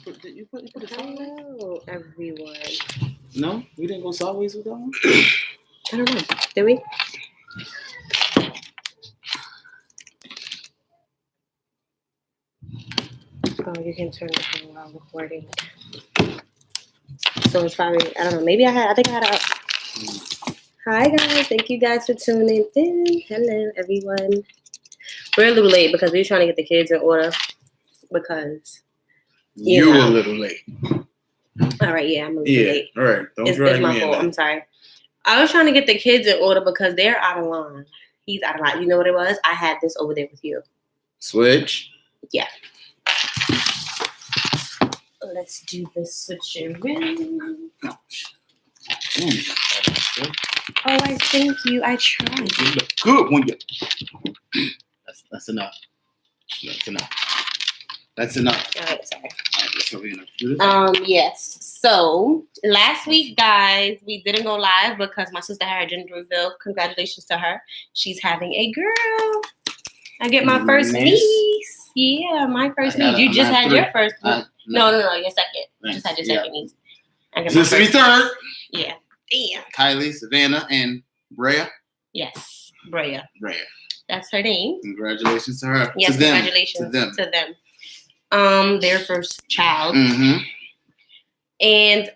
You put it sideways? Hello, everyone. No, we didn't go sideways with that one. I don't know. Did we? Oh, you can turn it on while recording. So it's probably, I don't know. Maybe I think I had it up. Hi, guys. Thank you guys for tuning in. Hello, everyone. We're a little late because we were trying to get the kids in order because You're a little late. All right, yeah, I'm a little late. All right. It's my fault. I'm sorry. I was trying to get the kids in order because they're out of line. He's out of line. You know what it was? I had this over there with you. Switch? Yeah. Let's do the switcheroo. Oh, I thank you. I tried. You look good when you. That's enough. That's enough. All right, sorry. All right, yes. So last week, guys, we didn't go live because my sister had her gender reveal. Congratulations to her. She's having a girl. I get my first niece. Yeah, my first niece. You just had your first niece. No, your second. Nice. Just had your second niece. I get this is third. Yeah. Damn. Kylie, Savannah, and Brea. Yes, Brea. Brea. That's her name. Congratulations to her. Yes, to them. congratulations to them. Their first child. Mm-hmm. And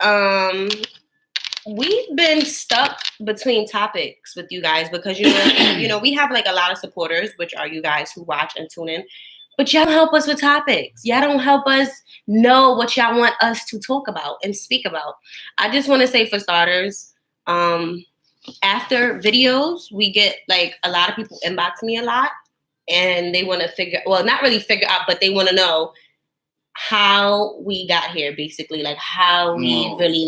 we've been stuck between topics with you guys because you know we have like a lot of supporters, which are you guys who watch and tune in. But y'all don't help us with topics. Y'all don't help us know what y'all want us to talk about and speak about. I just want to say, for starters, after videos, we get like a lot of people inbox me a lot, and they want to not really figure out, but they want to know how we got here, basically, like how we really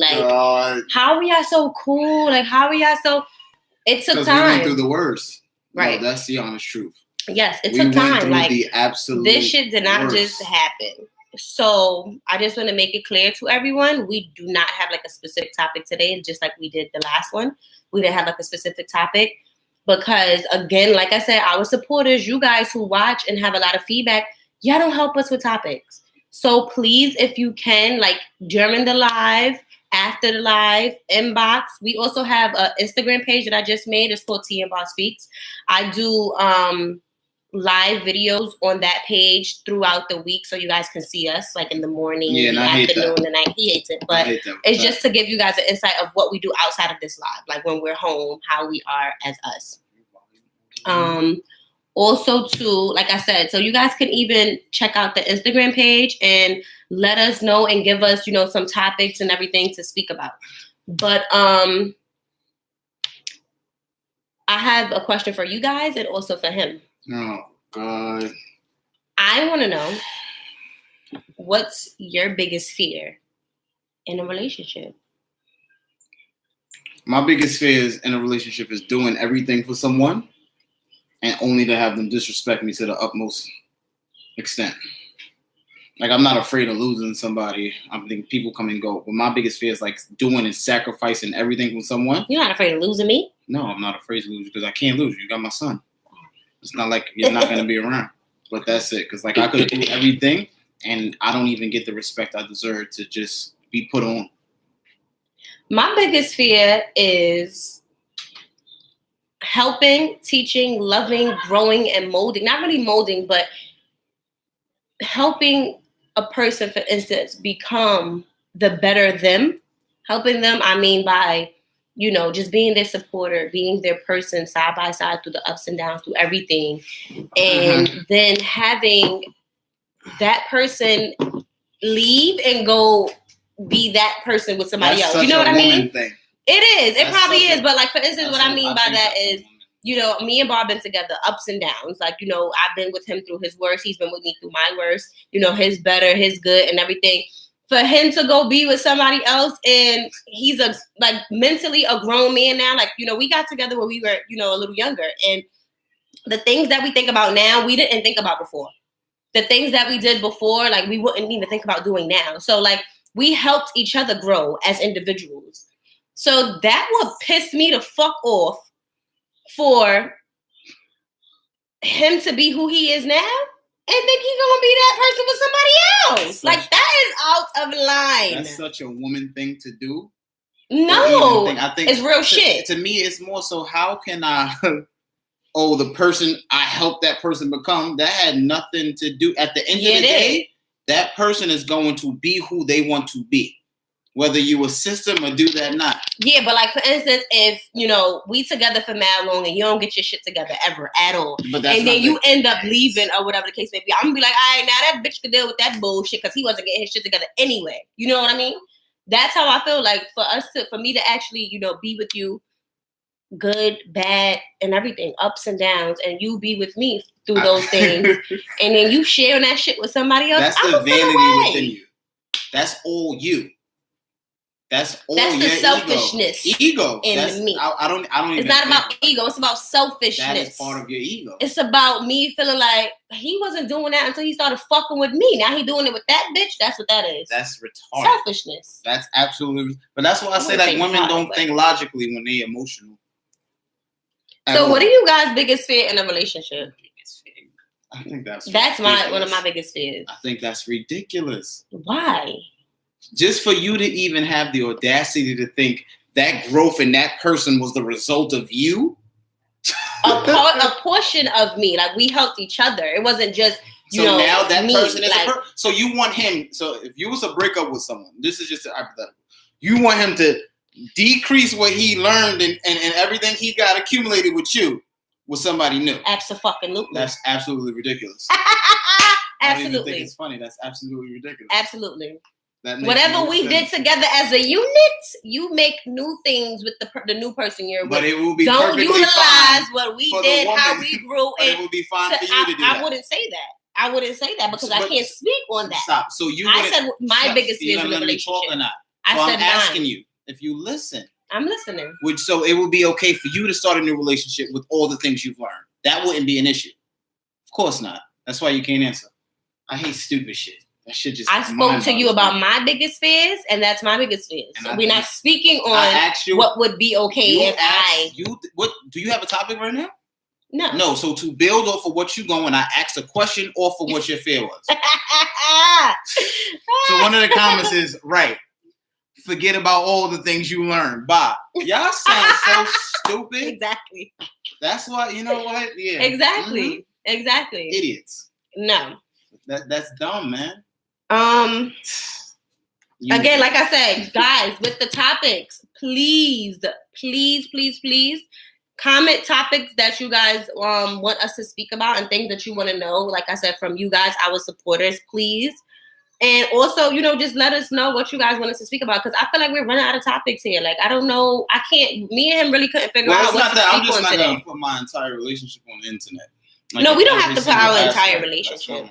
how we are so cool, like how we are so. It took time. We went through the worst, right? No, that's the honest truth. Yes, it took time. Like the absolute this shit did not worst. just happen. So I just want to make it clear to everyone, we do not have like a specific topic today, just like we did the last one. We didn't have like a specific topic because, again, like I said, our supporters, you guys who watch and have a lot of feedback, y'all don't help us with topics. So please, if you can, like during the live, after the live, inbox. We also have an Instagram page that I just made. It's called Tea and Boss Speaks. I do live videos on that page throughout the week so you guys can see us like in the morning, in the afternoon, the night. He hates it, but it's just to give you guys an insight of what we do outside of this live, like when we're home, how we are as us. Also too, like I said, so you guys can even check out the Instagram page and let us know and give us, you know, some topics and everything to speak about. But I have a question for you guys and also for him. Oh, God. I want to know, what's your biggest fear in a relationship? My biggest fear in a relationship is doing everything for someone and only to have them disrespect me to the utmost extent. Like, I'm not afraid of losing somebody. I think people come and go. But my biggest fear is like doing and sacrificing everything for someone. You're not afraid of losing me? No, I'm not afraid to lose you because I can't lose you. You got my son. It's not like you're not going to be around. But that's it. Because, like, I could do everything, and I don't even get the respect I deserve to just be put on. My biggest fear is helping, teaching, loving, growing, and molding. Not really molding, but helping a person, for instance, become the better them. Helping them, I mean, by, you know, just being their supporter, being their person side by side through the ups and downs, through everything. And then having that person leave and go be that person with somebody else. You know what I mean? Thing. It is. It probably is. But like, for instance, what I mean by that is, you know, me and Bob been together, ups and downs. Like, you know, I've been with him through his worst. He's been with me through my worst. You know, his better, his good, and everything. For him to go be with somebody else, and he's a like mentally a grown man now. Like, you know, we got together when we were, you know, a little younger, and the things that we think about now, we didn't think about before. The things that we did before, like, we wouldn't even think about doing now. So, like, we helped each other grow as individuals. So that would piss me the fuck off for him to be who he is now and think he's gonna be that person with somebody else. Like, that That is out of line. That's such a woman thing to do. No, I think it's real shit. To me, it's more so. How can I? Oh, the person I helped that person become, that had nothing to do. At the end of the day, that person is going to be who they want to be. Whether you assist them or do that or not. Yeah, but like for instance, if we together for mad long and you don't get your shit together ever at all, and then you end up leaving or whatever the case may be, I'm gonna be like, all right, now that bitch could deal with that bullshit because he wasn't getting his shit together anyway. You know what I mean? That's how I feel like for me to actually, be with you, good, bad, and everything, ups and downs, and you be with me through those things, and then you sharing that shit with somebody else. That's the vanity within you. That's all you. That's the selfishness ego in me. I don't even. It's not about ego. It's about selfishness. That is part of your ego. It's about me feeling like he wasn't doing that until he started fucking with me. Now he doing it with that bitch. That's what that is. That's retarded. Selfishness. That's absolutely. But that's why I say that women don't think logically when they're emotional. So, what are you guys' biggest fear in a relationship? I think that's one of my biggest fears. I think that's ridiculous. Why? Just for you to even have the audacity to think that growth in that person was the result of you? A portion of me. Like, we helped each other. It wasn't just, now that me, person is so you want him. So if you was to break up with someone, this is just a hypothetical. You want him to decrease what he learned and everything he got accumulated with you with somebody new. Absolutely. That's absolutely ridiculous. Absolutely. I don't even think it's funny. That's absolutely ridiculous. Absolutely. Whatever we did together as a unit, you make new things with the new person you're with. But it will be don't perfectly utilize fine what we did, how we grew. But it will be fine for you to do that. I wouldn't say that. I wouldn't say that because I can't speak on that. Stop. So I said my biggest fear in the relationship. Or not? I'm asking you if you listen. I'm listening. So it would be okay for you to start a new relationship with all the things you've learned. That wouldn't be an issue. Of course not. That's why you can't answer. I hate stupid shit. That shit just. I spoke to you about my biggest fears, and that's my biggest fears. So we're not speaking on what would be okay What do you have a topic right now? No. No. So to build off of what you going, I asked a question off of what your fear was. So one of the comments is right. Forget about all the things you learned. Bye. Y'all sound so stupid. Exactly. That's why, you know what? Yeah. Exactly. Mm-hmm. Exactly. Idiots. No. That's dumb, man. Again, like I said, guys, with the topics, please comment topics that you guys want us to speak about and things that you want to know. Like I said, from you guys, our supporters, please. And also, just let us know what you guys want us to speak about, because I feel like we're running out of topics here. Like, I don't know. Me and him really couldn't figure out what to speak on today. I'm just not going to put my entire relationship on the internet. Like, no, we don't have to put our entire relationship.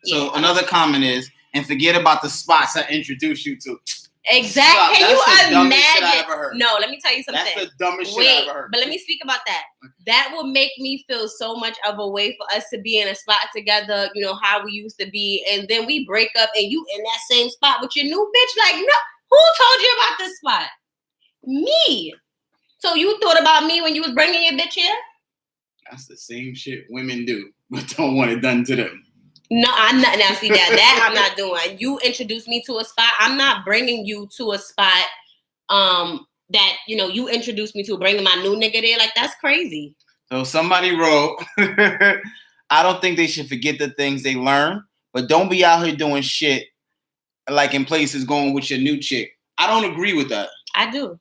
So another comment is, and forget about the spots I introduced you to. Exactly. Can you imagine? No, let me tell you something. That's the dumbest shit I ever heard. But let me speak about that. That will make me feel so much of a way for us to be in a spot together, how we used to be. And then we break up and you in that same spot with your new bitch. Like, no, who told you about this spot? Me. So you thought about me when you was bringing your bitch here? That's the same shit women do, but don't want it done to them. No, I'm not. Now, see that I'm not doing. You introduced me to a spot. I'm not bringing you to a spot that, you introduced me to, bringing my new nigga there. Like, that's crazy. So somebody wrote, I don't think they should forget the things they learn, but don't be out here doing shit like in places going with your new chick. I don't agree with that. I do.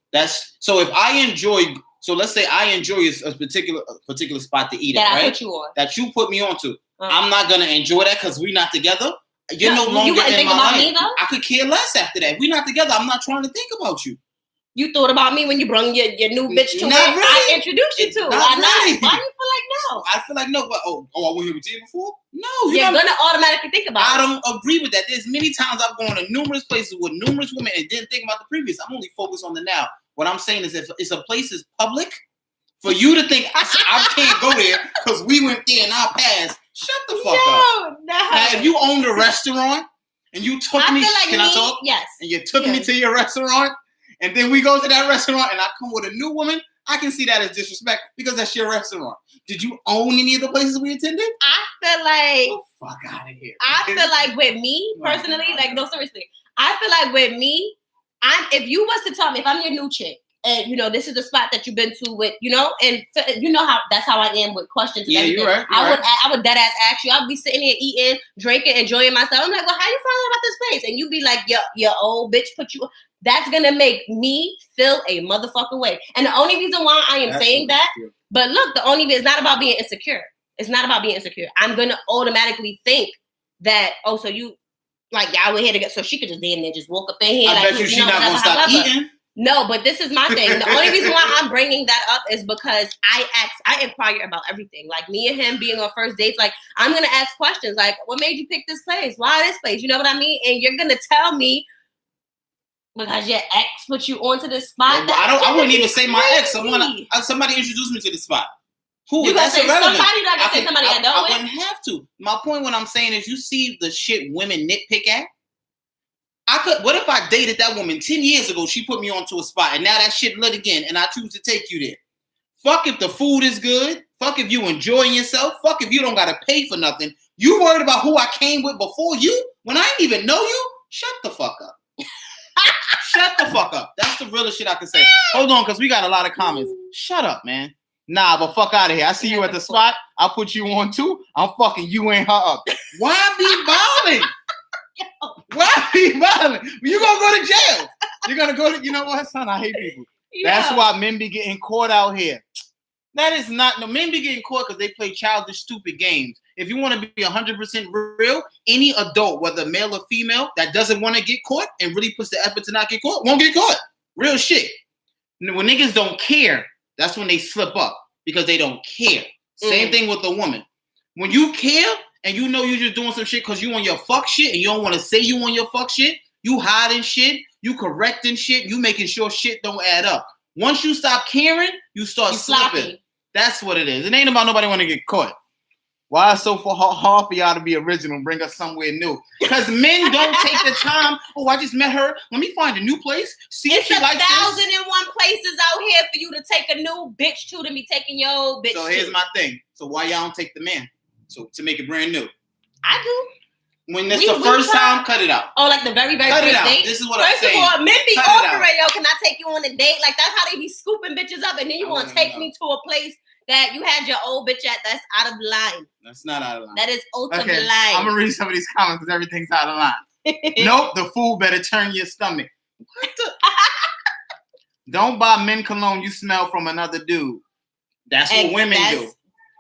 So if I enjoy, so let's say I enjoy a particular spot to eat at, right? I put you on. That you put me onto. I'm not gonna enjoy that because we're not together. You're no longer in my life. Me, I could care less after that. We're not together. I'm not trying to think about you. You thought about me when you brought your new bitch to me. Really. I introduced you to. Why not? Why do you feel like no? I feel like no. But I was here with you before. No, you're gonna automatically think about it. I don't agree with that. There's many times I've gone to numerous places with numerous women and didn't think about the previous. I'm only focused on the now. What I'm saying is, if a place is public, for you to think I can't go there because we went there and I passed. Shut the fuck up. No. Now, if you owned a restaurant and you took me, can I talk? Yes. And you took me to your restaurant, and then we go to that restaurant and I come with a new woman, I can see that as disrespect because that's your restaurant. Did you own any of the places we attended? I feel like Oh, fuck out of here. I feel like with me personally, like no seriously, I feel like with me, if you was to tell me if I'm your new chick and you know this is the spot that you've been to with, you know, and you know how that's how I am with questions. And everything. You're right. I would dead ass ask you. I'd be sitting here eating, drinking, enjoying myself. I'm like, well, how you feeling about this place? And you be like, your old bitch put you. That's gonna make me feel a motherfucking way. And the only reason why I am saying that, but look, it's not about being insecure. It's not about being insecure. I'm gonna automatically think that, oh, so you like y'all were here to get, so she could just damn near just walk up in here. I like, bet you she's not gonna stop eating. No, but this is my thing. The only reason why I'm bringing that up is because I inquire about everything. Like me and him being on first dates, like I'm gonna ask questions like, what made you pick this place? Why this place? You know what I mean? And you're gonna tell me because your ex put you onto this spot. I wouldn't even say my ex. Somebody introduced me to the spot. Who? You That's say irrelevant. Somebody not gonna say somebody I don't. I wouldn't have to. My point, what I'm saying is, you see the shit women nitpick at. What if I dated that woman 10 years ago? She put me onto a spot, and now that shit lit again, and I choose to take you there. Fuck if the food is good. Fuck if you enjoying yourself. Fuck if you don't gotta pay for nothing. You worried about who I came with before you when I didn't even know you? Shut the fuck up. Shut the fuck up. That's the realest shit I can say. Hold on, because we got a lot of comments. Shut up, man. Nah, but fuck out of here. I see you at the spot. I'll put you on too. I'm fucking you and her up. Why be violent? Why be violent? You gonna go to jail. You're gonna go to, you know what, son? I hate people. Yeah. That's why men be getting caught out here. That is not, no, men be getting caught because they play childish, stupid games. If you want to be 100% real, any adult, whether male or female, that doesn't want to get caught and really puts the effort to not get caught, won't get caught. Real shit. When niggas don't care, that's when they slip up because they don't care. Same thing with a woman. When you care and you know you're just doing some shit because you on your fuck shit and you don't want to say you on your fuck shit, you hiding shit, you correcting shit, you making sure shit don't add up. Once you stop caring, you start slipping. That's what it is. It ain't about nobody want to get caught. Why is it so hard for y'all to be original and bring us somewhere new? Because men don't take the time. Oh, I just met her. Let me find a new place. See if she likes this. It's 1,001 places out here for you to take a new bitch to be taking your old bitch. So here's my thing. So why y'all don't take the man? So to make it brand new. I do. When it's the first time, cut it out. Oh, like the very, very first date? This is what I'm saying. First of all, men be offering, yo, can I take you on a date? Like, that's how they be scooping bitches up. And then you want to take me to a place that you had your old bitch at that's out of line. That's not out of line. That is ultra okay, line. I'm going to read some of these comments because everything's out of line. Nope, the food better turn your stomach. What the? Don't buy men cologne you smell from another dude. That's what women do.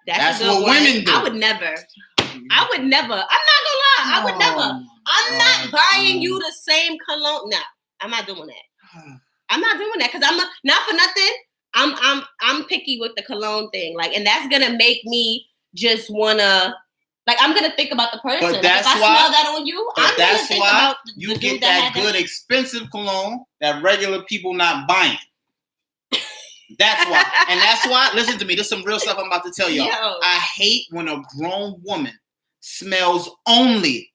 That's what women do. I would never. I'm not gonna lie. I would never. I'm not buying you the same cologne. No, I'm not doing that. I'm not doing that because I'm not for nothing. I'm picky with the cologne thing. Like, and that's gonna make me just wanna. Like, I'm gonna think about the person. But that's like, if I smell that on you, I'm gonna think about you get that good, expensive cologne that regular people not buying. That's why. And that's why, listen to me, this is some real stuff I'm about to tell y'all. I hate when a grown woman smells only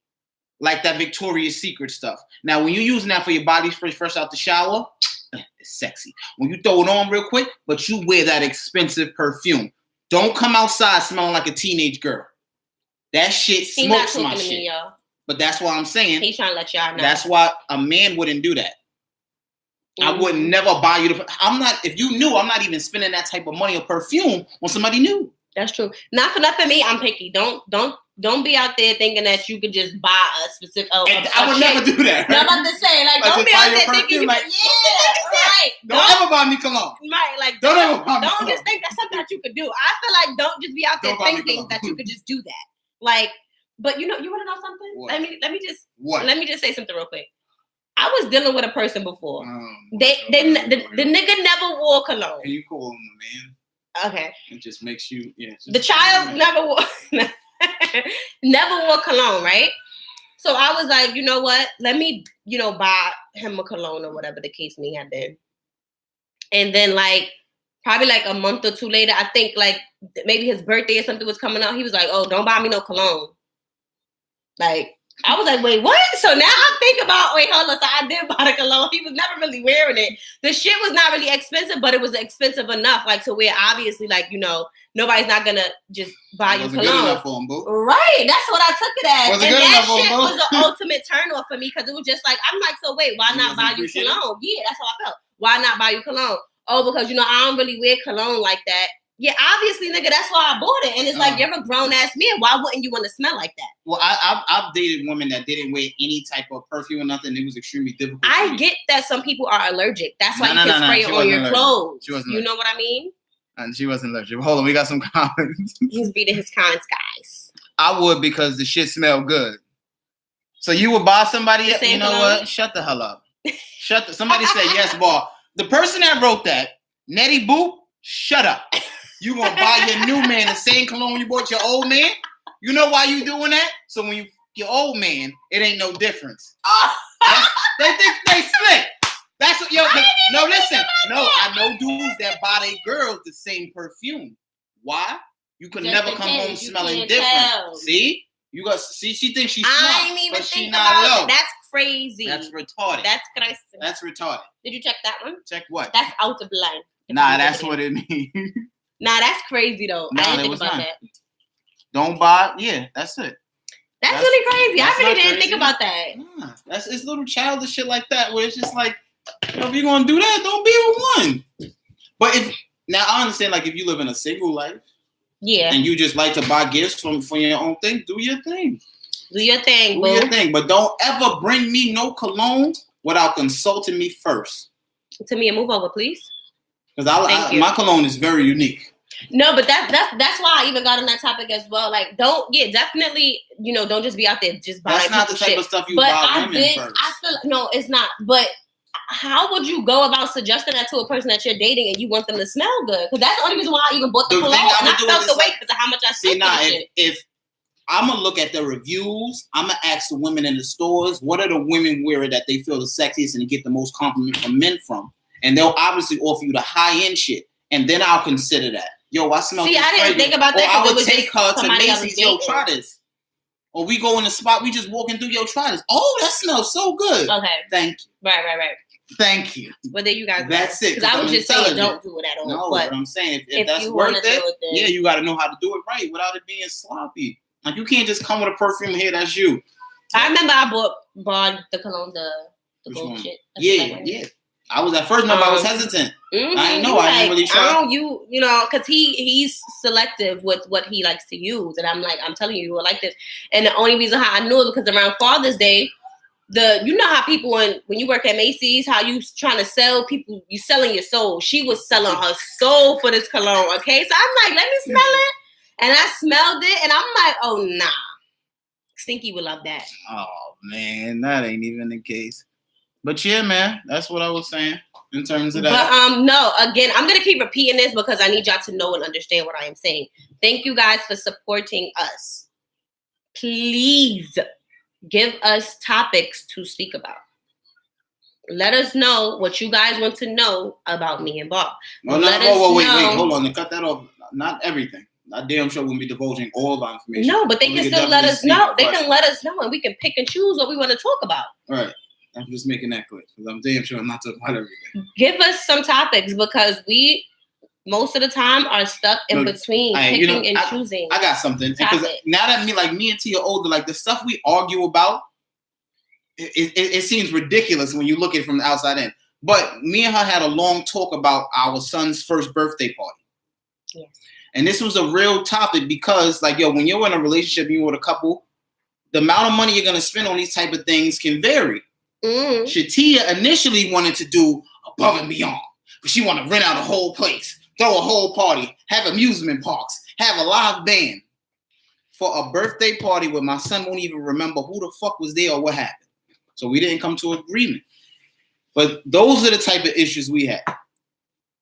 like that Victoria's Secret stuff. Now, when you're using that for your body spray fresh out the shower, it's sexy. When you throw it on real quick, but you wear that expensive perfume. Don't come outside smelling like a teenage girl. That shit smokes my shit. Me, but that's why I'm saying. He's trying to let y'all know. That's why a man wouldn't do that. I would never buy you if you knew, I'm not even spending that type of money or perfume on somebody new. That's true. Not for nothing, me, I'm picky. Don't be out there thinking that you could just buy a specific. I would never do that. No, I'm about to say, like, don't be out there thinking you right. Don't ever buy me cologne. Right, like, don't ever buy me don't just think that's something that you could do. I feel like don't just be out there thinking that you could just do that. Like, but you want to know something? What? Let me just say something real quick. I was dealing with a person before. The nigga never wore cologne. Can you call him a man? Okay. It just makes you, the child never wore cologne, right? So I was like, you know what? Let me, buy him a cologne or whatever the case may have been. And then probably a month or two later, I think maybe his birthday or something was coming out. He was like, oh, don't buy me no cologne. Like, I was like, wait, what? So now I think about, wait, hold on. So I did buy the cologne. He was never really wearing it. The shit was not really expensive, but it was expensive enough, like to where obviously, like, you know, nobody's not gonna just buy you cologne. Good enough for him, boo. Right. That's what I took it as. Was it and good that enough for him, shit boo? was the ultimate turn off for me because it was just like, I'm like, so wait, why not buy you cologne? Yeah, that's how I felt. Why not buy you cologne? Oh, because, you know, I don't really wear cologne like that. Yeah, obviously, nigga, that's why I bought it. And it's like, you're a grown-ass man. Why wouldn't you want to smell like that? Well, I've dated women that didn't wear any type of perfume or nothing. It was extremely difficult. I get that some people are allergic. That's why you can spray it on your clothes. You know what I mean? And she wasn't allergic. Hold on, we got some comments. He's beating his comments, guys. I would because the shit smelled good. So you would buy somebody, you know what? Shut the hell up. Somebody said yes, bar. The person that wrote that, Nettie Boop, shut up. You gonna buy your new man the same cologne you bought your old man? You know why you doing that? So when your old man, it ain't no difference. They think they slick. That's what no, listen. No, I know dudes that buy their girls the same perfume. Why? You can never come home smelling different. Tell. See? She thinks she's smart, I ain't even but think she not about low. it. That's crazy. That's retarded. That's crazy. That's retarded. Did you check that one? Check what? That's out of line. Nah, that's what it means. Nah, that's crazy though. Nah, I didn't think about that. Don't buy. Yeah, that's it. That's really crazy. I really didn't think about that. Nah, it's little childish shit like that where it's just like, if you're gonna do that, don't be with one. But I understand, like, if you live in a single life, yeah, and you just like to buy gifts for your own thing, do your thing. Do your thing, boo. Do your thing, but don't ever bring me no cologne without consulting me first. Tamia, move over, please. Because my cologne is very unique. No, but that's why I even got on that topic as well. Like, don't definitely, you know, don't just be out there just buying. That's not the type of stuff you buy women first. I feel no, it's not. But how would you go about suggesting that to a person that you're dating and you want them to smell good? Because that's the only reason why I even bought the cologne. And I felt the way because of how much I spent. If I'm gonna look at the reviews, I'm gonna ask the women in the stores, what are the women wearing that they feel the sexiest and get the most compliment from men from? And they'll obviously offer you the high-end shit. And then I'll consider that. Yo, I smell this. I didn't think about that. Or I would take her to Macy's, yo, try this. Or we go in the spot, we just walking through, yo, try this. Oh, that smells so good. Okay. Thank you. Right. Thank you. Well, there you guys That's it. Because I would just say don't do it at all. No, but I'm saying, if that's worth it, yeah, you got to know how to do it right without it being sloppy. Like, you can't just come with a perfume here, that's you. I remember I bought the cologne, the gold shit. Yeah. I was at first, I was hesitant. Mm-hmm. I know, I didn't really try. You know, because he's selective with what he likes to use, and I'm like, I'm telling you, I like this. And the only reason how I knew it because around Father's Day, you know how people when you work at Macy's, how you trying to sell people, you selling your soul. She was selling her soul for this cologne. Okay, so I'm like, let me smell it, and I smelled it, and I'm like, oh nah, Stinky would love that. Oh man, that ain't even the case. But yeah, man, that's what I was saying in terms of that. But no, again, I'm gonna keep repeating this because I need y'all to know and understand what I am saying. Thank you guys for supporting us. Please give us topics to speak about. Let us know what you guys want to know about me and Bob. Well, wait, hold on. To cut that off, not everything. I damn sure won't be divulging all of our information. No, but they can still let us know. They can let us know, and we can pick and choose what we want to talk about. All right. I'm just making that clear because I'm damn sure I'm not talking about everything. Give us some topics because we, most of the time, are stuck in between picking and choosing. I got something because now that me and T are older, like the stuff we argue about, it seems ridiculous when you look at it from the outside in. But me and her had a long talk about our son's first birthday party. Yes. And this was a real topic because, like, yo, when you're in a relationship, you're with a couple, the amount of money you're gonna spend on these type of things can vary. Shatia initially wanted to do above and beyond, but she wanted to rent out a whole place, throw a whole party, have amusement parks, have a live band for a birthday party where my son won't even remember who the fuck was there or what happened. So we didn't come to an agreement. But those are the type of issues we have.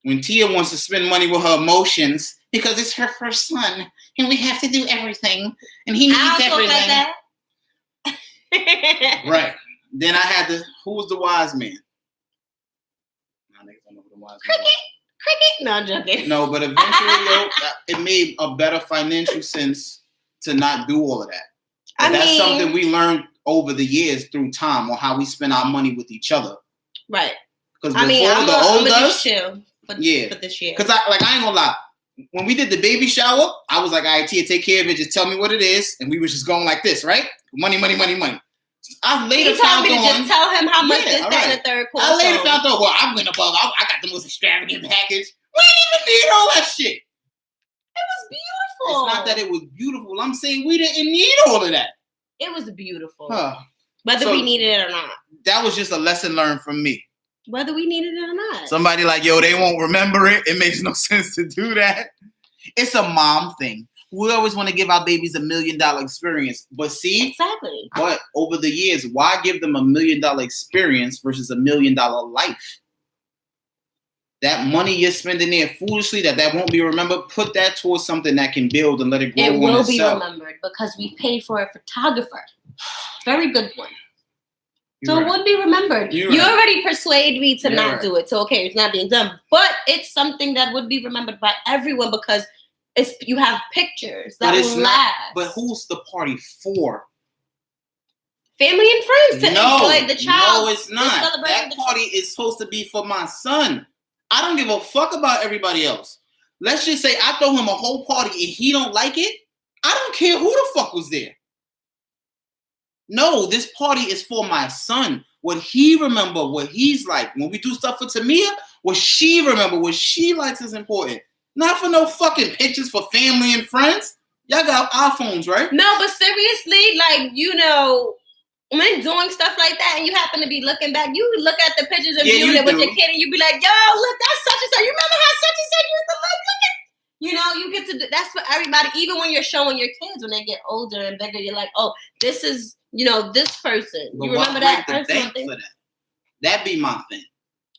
When Tia wants to spend money with her emotions because it's her first son and we have to do everything and he needs everything. Like that. Right. Then I had who was the wise man? Niggas don't know who the wise man was. Cricket? No, I'm joking. No, but eventually, it made a better financial sense to not do all of that. That's something we learned over the years through time on how we spend our money with each other. Right. Because before I'm just chill for this year. Because I ain't gonna lie. When we did the baby shower, I was like, all right, Tia, take care of it. Just tell me what it is. And we were just going like this, right? Money. I later found me to just tell him how much this, that, and the third quarter. I later found out, well, I went above. I got the most extravagant package. We didn't even need all that shit. It was beautiful. It's not that it was beautiful. I'm saying we didn't need all of that. It was beautiful. Huh. Whether we needed it or not. That was just a lesson learned from me. Whether we needed it or not. Somebody like, yo, they won't remember it. It makes no sense to do that. It's a mom thing. We always want to give our babies $1 million experience. But see, exactly. But over the years, why give them $1 million experience versus $1 million life? That money you're spending there foolishly, that won't be remembered, put that towards something that can build and let it grow. It will be remembered because we paid for a photographer. Very good one. So it would be remembered. You already persuade me to not do it. So okay, it's not being done. But it's something that would be remembered by everyone because you have pictures that will last. But who's the party for? Family and friends to enjoy the child. No, it's not. That party is supposed to be for my son. I don't give a fuck about everybody else. Let's just say I throw him a whole party and he don't like it. I don't care who the fuck was there. No, this party is for my son. What he remember, what he's like. When we do stuff for Tamia, what she remember, what she likes is important. Not for no fucking pictures for family and friends. Y'all got iPhones, right? No, but seriously, like, when doing stuff like that and you happen to be looking back, you look at the pictures and viewing it with your kid and you be like, yo, look, that's such and such. You remember how such and such used to look? Look at, you get to, that's for everybody. Even when you're showing your kids, when they get older and bigger, you're like, oh, this is, this person. But you remember that person? That be my thing.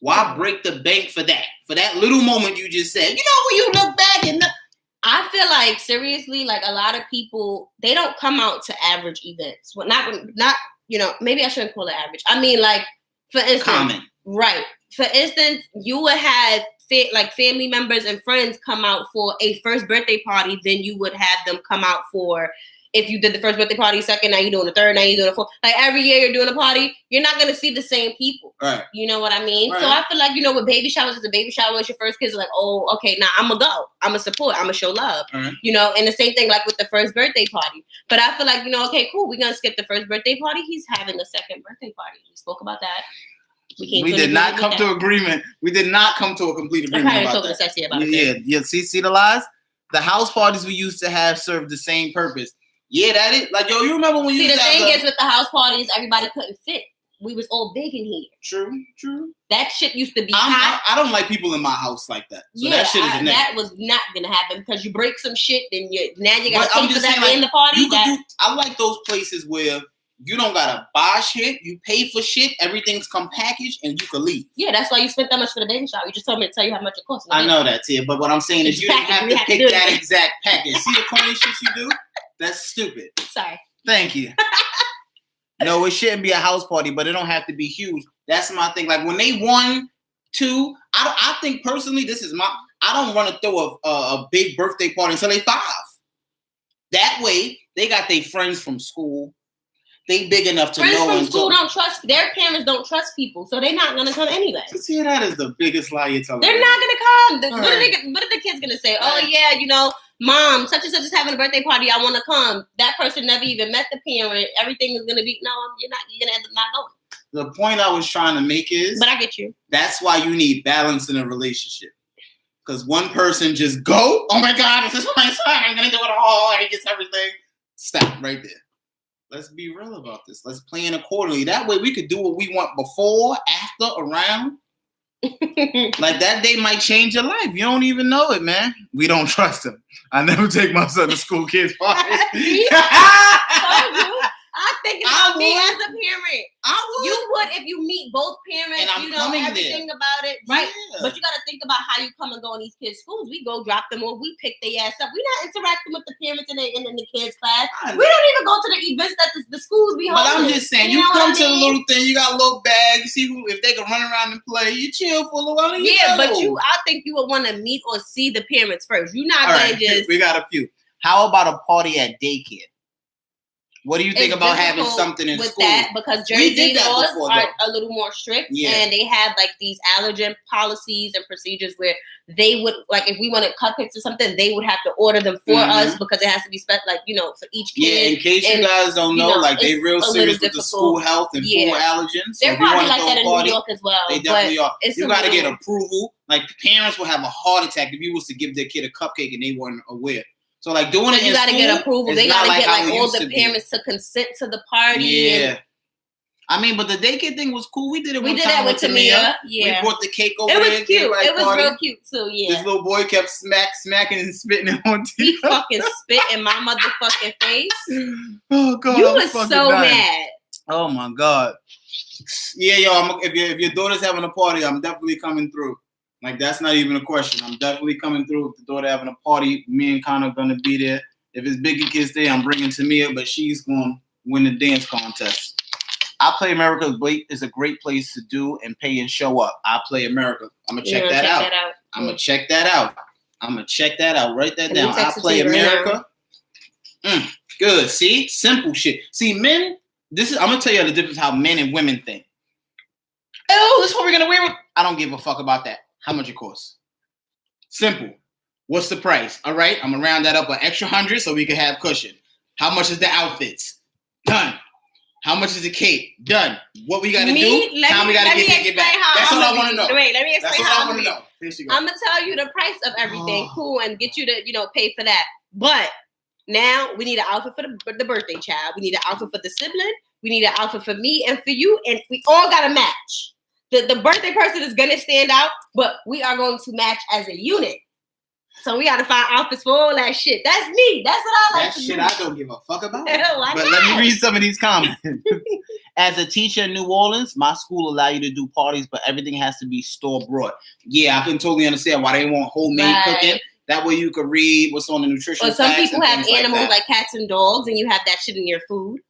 Why break the bank for that? For that little moment you just said, when you look back and I feel like, seriously, like a lot of people, they don't come out to average events. Well, not maybe I shouldn't call it average. I mean, like, for instance, common. Right. For instance, you would have family members and friends come out for a first birthday party, then you would have them come out for, if you did the first birthday party, second, now you're doing the third, now you're doing the fourth. Like every year you're doing a party, you're not going to see the same people. Right. You know what I mean? Right. So I feel like, with baby showers, it's a baby shower, it's your first kids are like, oh, okay, now I'm going to go. I'm going to support. I'm going to show love. Right. And the same thing like with the first birthday party. But I feel like, okay, cool. We're going to skip the first birthday party. He's having a second birthday party. We spoke about that. We did not come to agreement. We did not come to a complete agreement about that. Yeah. See the lies? The house parties we used to have served the same purpose. Yeah, that is like, yo, you remember when you see the thing is with the house parties, everybody couldn't fit. We was all big in here. True. That shit used to be hot. I don't like people in my house like that. So that shit is a that was not gonna happen because you break some shit, then you gotta pay for that in the party. I like those places where you don't gotta buy shit, you pay for shit, everything's come packaged, and you can leave. Yeah, that's why you spent that much for the baby shower. You just told me to tell you how much it cost. I know that, Tia, but what I'm saying is you didn't have to pick that exact package. See the corny shit you do? That's stupid. Sorry. Thank you. No, it shouldn't be a house party, but it don't have to be huge. That's my thing. Like when they 1, 2, I think personally, I don't want to throw a big birthday party until they 5. That way, they got their friends from school. They big enough to know. Friends from school don't trust, their parents don't trust people, so they're not going to come anyway. See, that is the biggest lie you're telling me. They're not going to come. What are the kids going to say? Oh, yeah, mom, such and such is having a birthday party. I want to come. That person never even met the parent. Everything is going to be, no, you're going to end up not going. The point I was trying to make is. But I get you. That's why you need balance in a relationship. Because one person just go, oh my God, this is my son. I'm going to do it all. And he gets everything. Stop right there. Let's be real about this. Let's plan accordingly. That way we could do what we want before, after, around. Like that day might change your life. You don't even know it, man. We don't trust him. I never take my son to school kids parties. I think about me as a parent. I would. You would if you meet both parents. And you know everything about it, right? Yeah. But you got to think about how you come and go in these kids' schools. We go drop them off. We pick their ass up. We're not interacting with the parents in the kids' class. We don't even go to the events that the schools be holding. But I'm just saying, you come to the little thing. You got a little bag. You see if they can run around and play. You chill for a little while. Yeah, but I think you would want to meet or see the parents first. You're not gonna just. We got a few. How about a party at daycare? What do you think about having difficult something in with school? that because We Jersey did that laws before, are though. a little more strict, Yeah. and they have like these allergen policies and procedures where they would like if we wanted cupcakes or something, they would have to order them for us because it has to be like for each kid. Yeah, in case and, you guys don't know, like they it's real a serious little with the school health and food allergens. So They're if you probably want to like throw that a in party, New York as well. they definitely are. It's You got to get approval. Like parents will have a heart attack if you was to give their kid a cupcake and they weren't aware. So like doing it, you got to get approval. They got to get like all the be. parents to consent to the party. Yeah. I mean, but the daycare thing was cool. We did it one time. We did that with Tamia. We Yeah. brought the cake over there. It was cute. It was real cute too. Yeah. This little boy kept smacking and spitting it on TV. He fucking spit in my motherfucking face. Oh god. You was so mad. Oh my god. Yeah, yo. If your daughter's having a party, I'm definitely coming through. Like that's not even a question. I'm definitely coming through. If the daughter having a party, me and Connor gonna be there. If it's Biggie Kids Day, I'm bringing Tamia, but she's gonna win the dance contest. I Play America is a great place to do and pay and show up. I Play America. I'm gonna check that out. I'm gonna check that out. Write that down. I Play America. Good. See, simple shit. See, men. I'm gonna tell you the difference how men and women think. Oh, this is what we're gonna wear. I don't give a fuck about that. How much it costs? Simple. What's the price? All right, I'm gonna round that up an extra 100 so we can have cushion. How much is the outfits? Done. How much is the cake? Done. What we gotta do? How we gotta get it back? That's what I want to know. Wait, let me explain how I want to know. I'm gonna tell you the price of everything, cool, and get you to pay for that. But now we need an outfit for the birthday child. We need an outfit for the sibling. We need an outfit for me and for you, and we all gotta match. The birthday person is gonna stand out, but we are going to match as a unit. So we gotta find outfits for all that shit. That's me. That's what I like to do. That shit I don't give a fuck about. Why but not? let me read some of these comments. As a teacher in New Orleans, my school allow you to do parties, but everything has to be store bought. Yeah, I can totally understand why they want homemade cooking. That way you could read what's on the nutrition. Or some people have animals like cats and dogs, and you have that shit in your food.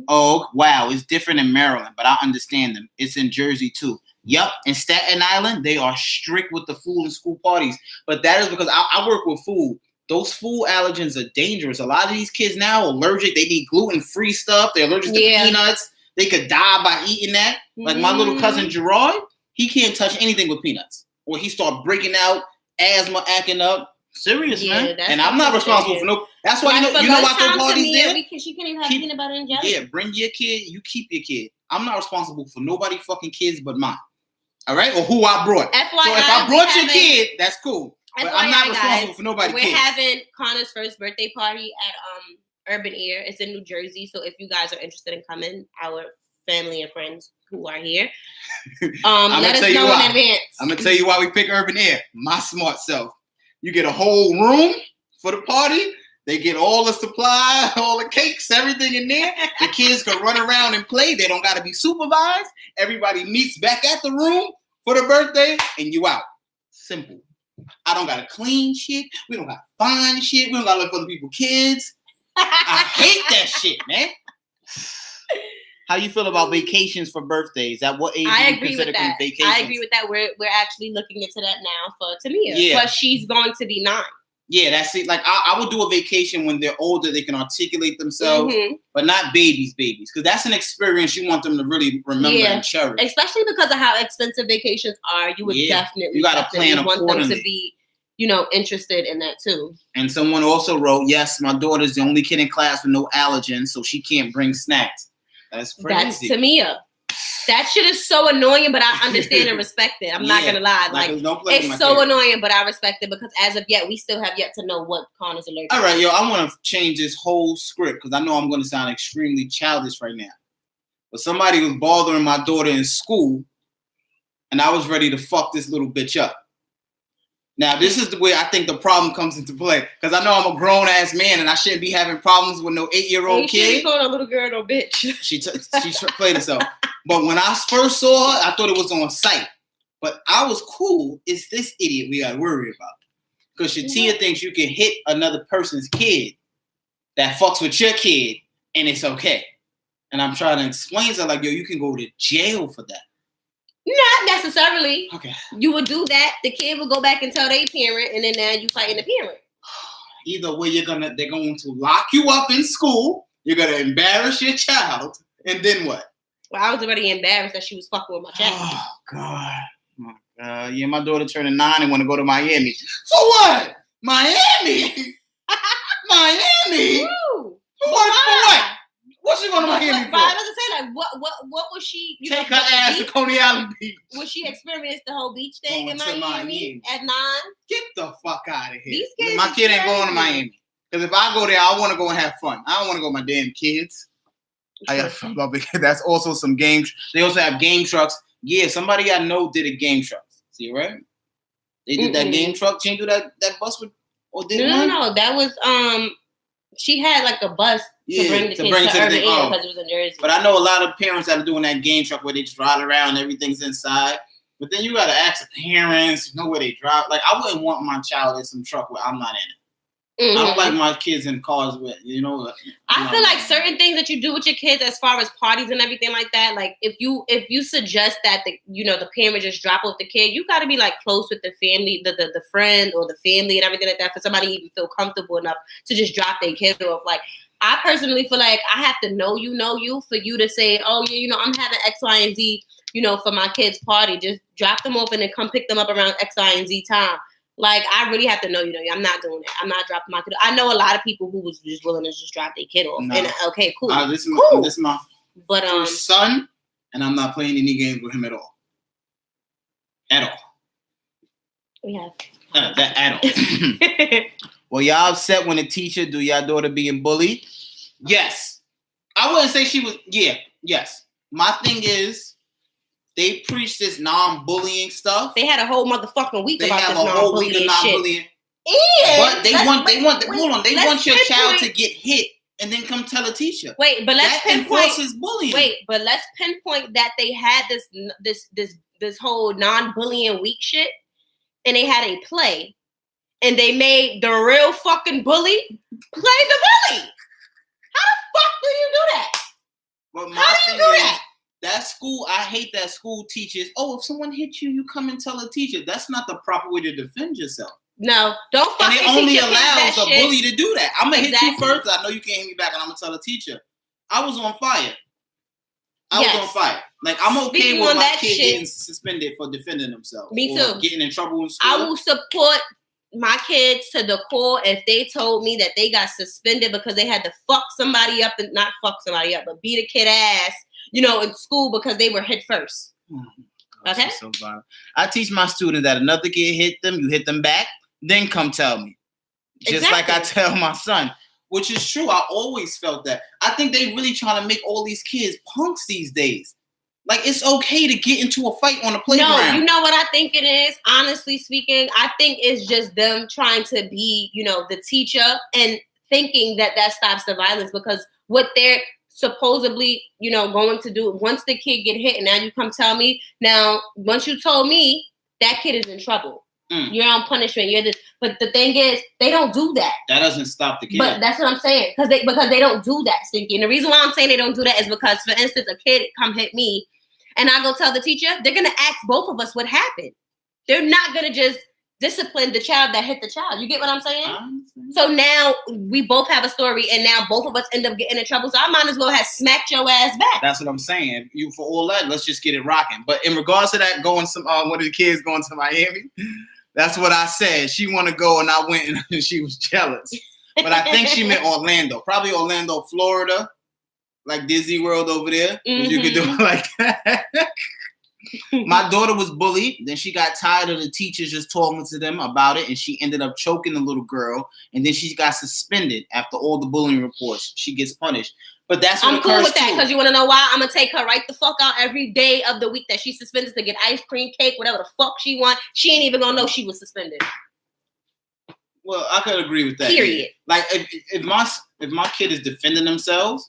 Oh, wow. It's different in Maryland, but I understand them. It's in Jersey, too. Yup. In Staten Island, they are strict with the food and school parties. But that is because I work with food. Those food allergens are dangerous. A lot of these kids now are allergic. They need gluten-free stuff. They're allergic to peanuts. They could die by eating that. Like my little cousin Gerard, he can't touch anything with peanuts. Or he start breaking out, asthma acting up. Serious, man. And I'm not responsible for no. That's why you know why those parties there? Because she can't even have peanut butter and jelly. Yeah, bring your kid. You keep your kid. I'm not responsible for nobody fucking kids but mine. All right, or who I brought. FYI, so if I brought your kid, that's cool. But FYI, I'm not responsible for nobody's We're kids. having Connor's first birthday party at Urban Air. It's in New Jersey. So if you guys are interested in coming, our family and friends who are here, let us know in advance. I'm gonna tell you why we pick Urban Air. My smart self. You get a whole room for the party. They get all the supply, all the cakes, everything in there. The kids can run around and play. They don't got to be supervised. Everybody meets back at the room for the birthday, and you out. Simple. I don't got to clean shit. We don't got to find shit. We don't got to look for other people's kids. I hate that shit, man. How you feel about vacations for birthdays? At what age do you consider vacations? I agree with that. We're actually looking into that now for Tamia. Yeah. But she's going to be 9. Yeah, that's it. Like I would do a vacation when they're older, they can articulate themselves, but not babies, because that's an experience you want them to really remember and cherish. Especially because of how expensive vacations are, you would definitely plan want them to be, interested in that too. And someone also wrote, "Yes, my daughter's the only kid in class with no allergens, so she can't bring snacks." That's crazy. That's Tamia. That shit is so annoying, but I understand and respect it. I'm not gonna lie. It's so annoying, but I respect it because as of yet, we still have yet to know what Connor's allergic to. All right, yo, I want to change this whole script because I know I'm going to sound extremely childish right now. But somebody was bothering my daughter in school, and I was ready to fuck this little bitch up. Now, this is the way I think the problem comes into play. Because I know I'm a grown-ass man, and I shouldn't be having problems with no 8-year-old kid. She called a little girl no bitch. She played herself. But when I first saw her, I thought it was on site. But I was cool. It's this idiot we got to worry about. Because Shatia thinks you can hit another person's kid that fucks with your kid, and it's okay. And I'm trying to explain to her, like, yo, you can go to jail for that. Not necessarily. Okay. You would do that. The kid would go back and tell their parent, and then now you fighting the parent. Either way, they're going to lock you up in school. You're gonna embarrass your child, and then what? Well, I was already embarrassed that she was fucking with my child. Oh God. Yeah, my daughter turning 9 and want to go to Miami. For what? Miami? Miami? Woo. For what? What's she going to Miami for? But I was gonna say, like, what was she? Take her ass to Coney Island Beach. Was she experienced the whole beach thing Going in to Miami at 9? Get the fuck out of here. These kids My kid ain't crazy. going to Miami. Because if I go there, I want to go and have fun. I don't want to go with my damn kids. That's also some games. They also have game trucks. Yeah, somebody I know did a game truck. See, right? They did that game truck. She didn't do that bus with, or did one? No. That was she had like a bus to bring the kids to Urban Air because it was in Jersey. But I know a lot of parents that are doing that game truck where they just ride around, everything's inside. But then you gotta ask the parents, know where they drive. Like I wouldn't want my child in some truck where I'm not in it. I don't like my kids in cars with, I feel like certain things that you do with your kids as far as parties and everything like that, like if you suggest that the parent just drop off the kid, you got to be like close with the family, the friend or the family and everything like that for somebody to even feel comfortable enough to just drop their kid off. Like I personally feel like I have to know you for you to say, oh yeah, I'm having X, Y, and Z, for my kids' party. Just drop them off and then come pick them up around X, Y, and Z time. Like, I really have to know, I'm not doing that. I'm not dropping my kid. I know a lot of people who was just willing to just drop their kid off. No. And okay, cool. This is my first son, and I'm not playing any games with him at all. At all. We have. At all. Well, y'all upset when a teacher do y'all daughter being bullied? Yes. I wouldn't say she was, yes. My thing is, they preach this non-bullying stuff. They had a whole motherfucking week about this non-bullying shit. They have a whole week of non-bullying. But they want your child to get hit and then come tell a teacher. Wait, but let's pinpoint bullying. Wait, but let's pinpoint that they had this whole non-bullying week shit, and they had a play, and they made the real fucking bully play the bully. How the fuck do you do that? How do you do that? That school, I hate that school teaches, if someone hits you, you come and tell a teacher. That's not the proper way to defend yourself. No, don't fucking teach. And it only allows a bully to do that. I'm going to hit you first. I know you can't hit me back, and I'm going to tell a teacher. I was on fire. I was on fire. Like, I'm okay with my kid getting suspended for defending themselves. Me too. Getting in trouble in school. I will support my kids to the core if they told me that they got suspended because they had to fuck somebody up, and not fuck somebody up, but beat a kid ass, in school because they were hit first. Okay? So I teach my students that another kid hit them, you hit them back, then come tell me. Just like I tell my son, which is true. I always felt that. I think they really trying to make all these kids punks these days. Like, it's okay to get into a fight on the playground. No, you know what I think it is? Honestly speaking, I think it's just them trying to be, the teacher and thinking that stops the violence, because what they're supposedly, going to do once the kid get hit, and now you come tell me. Now, once you told me, that kid is in trouble. You're on punishment. You're this. But the thing is, they don't do that. That doesn't stop the kid. But that's what I'm saying, because they don't do that, Stinky. And the reason why I'm saying they don't do that is because, for instance, a kid come hit me, and I go tell the teacher, they're gonna ask both of us what happened. They're not gonna just discipline the child that hit the child. You get what I'm saying? So now we both have a story, and now both of us end up getting in trouble. So I might as well have smacked your ass back. That's what I'm saying. You, for all that, let's just get it rocking. But in regards to that, one of the kids going to Miami, that's what I said. She want to go, and I went, and she was jealous. But I think she meant Orlando, probably Orlando, Florida, like Disney World over there. Mm-hmm. You could do it like that. My daughter was bullied. Then she got tired of the teachers just talking to them about it, and she ended up choking the little girl. And then she got suspended after all the bullying reports. She gets punished. But that's what I'm cool with that, because you want to know why? I'm gonna take her right the fuck out every day of the week that she's suspended to get ice cream, cake, whatever the fuck she want. She ain't even gonna know she was suspended. Well, I could agree with that. Period. Like if my kid is defending themselves,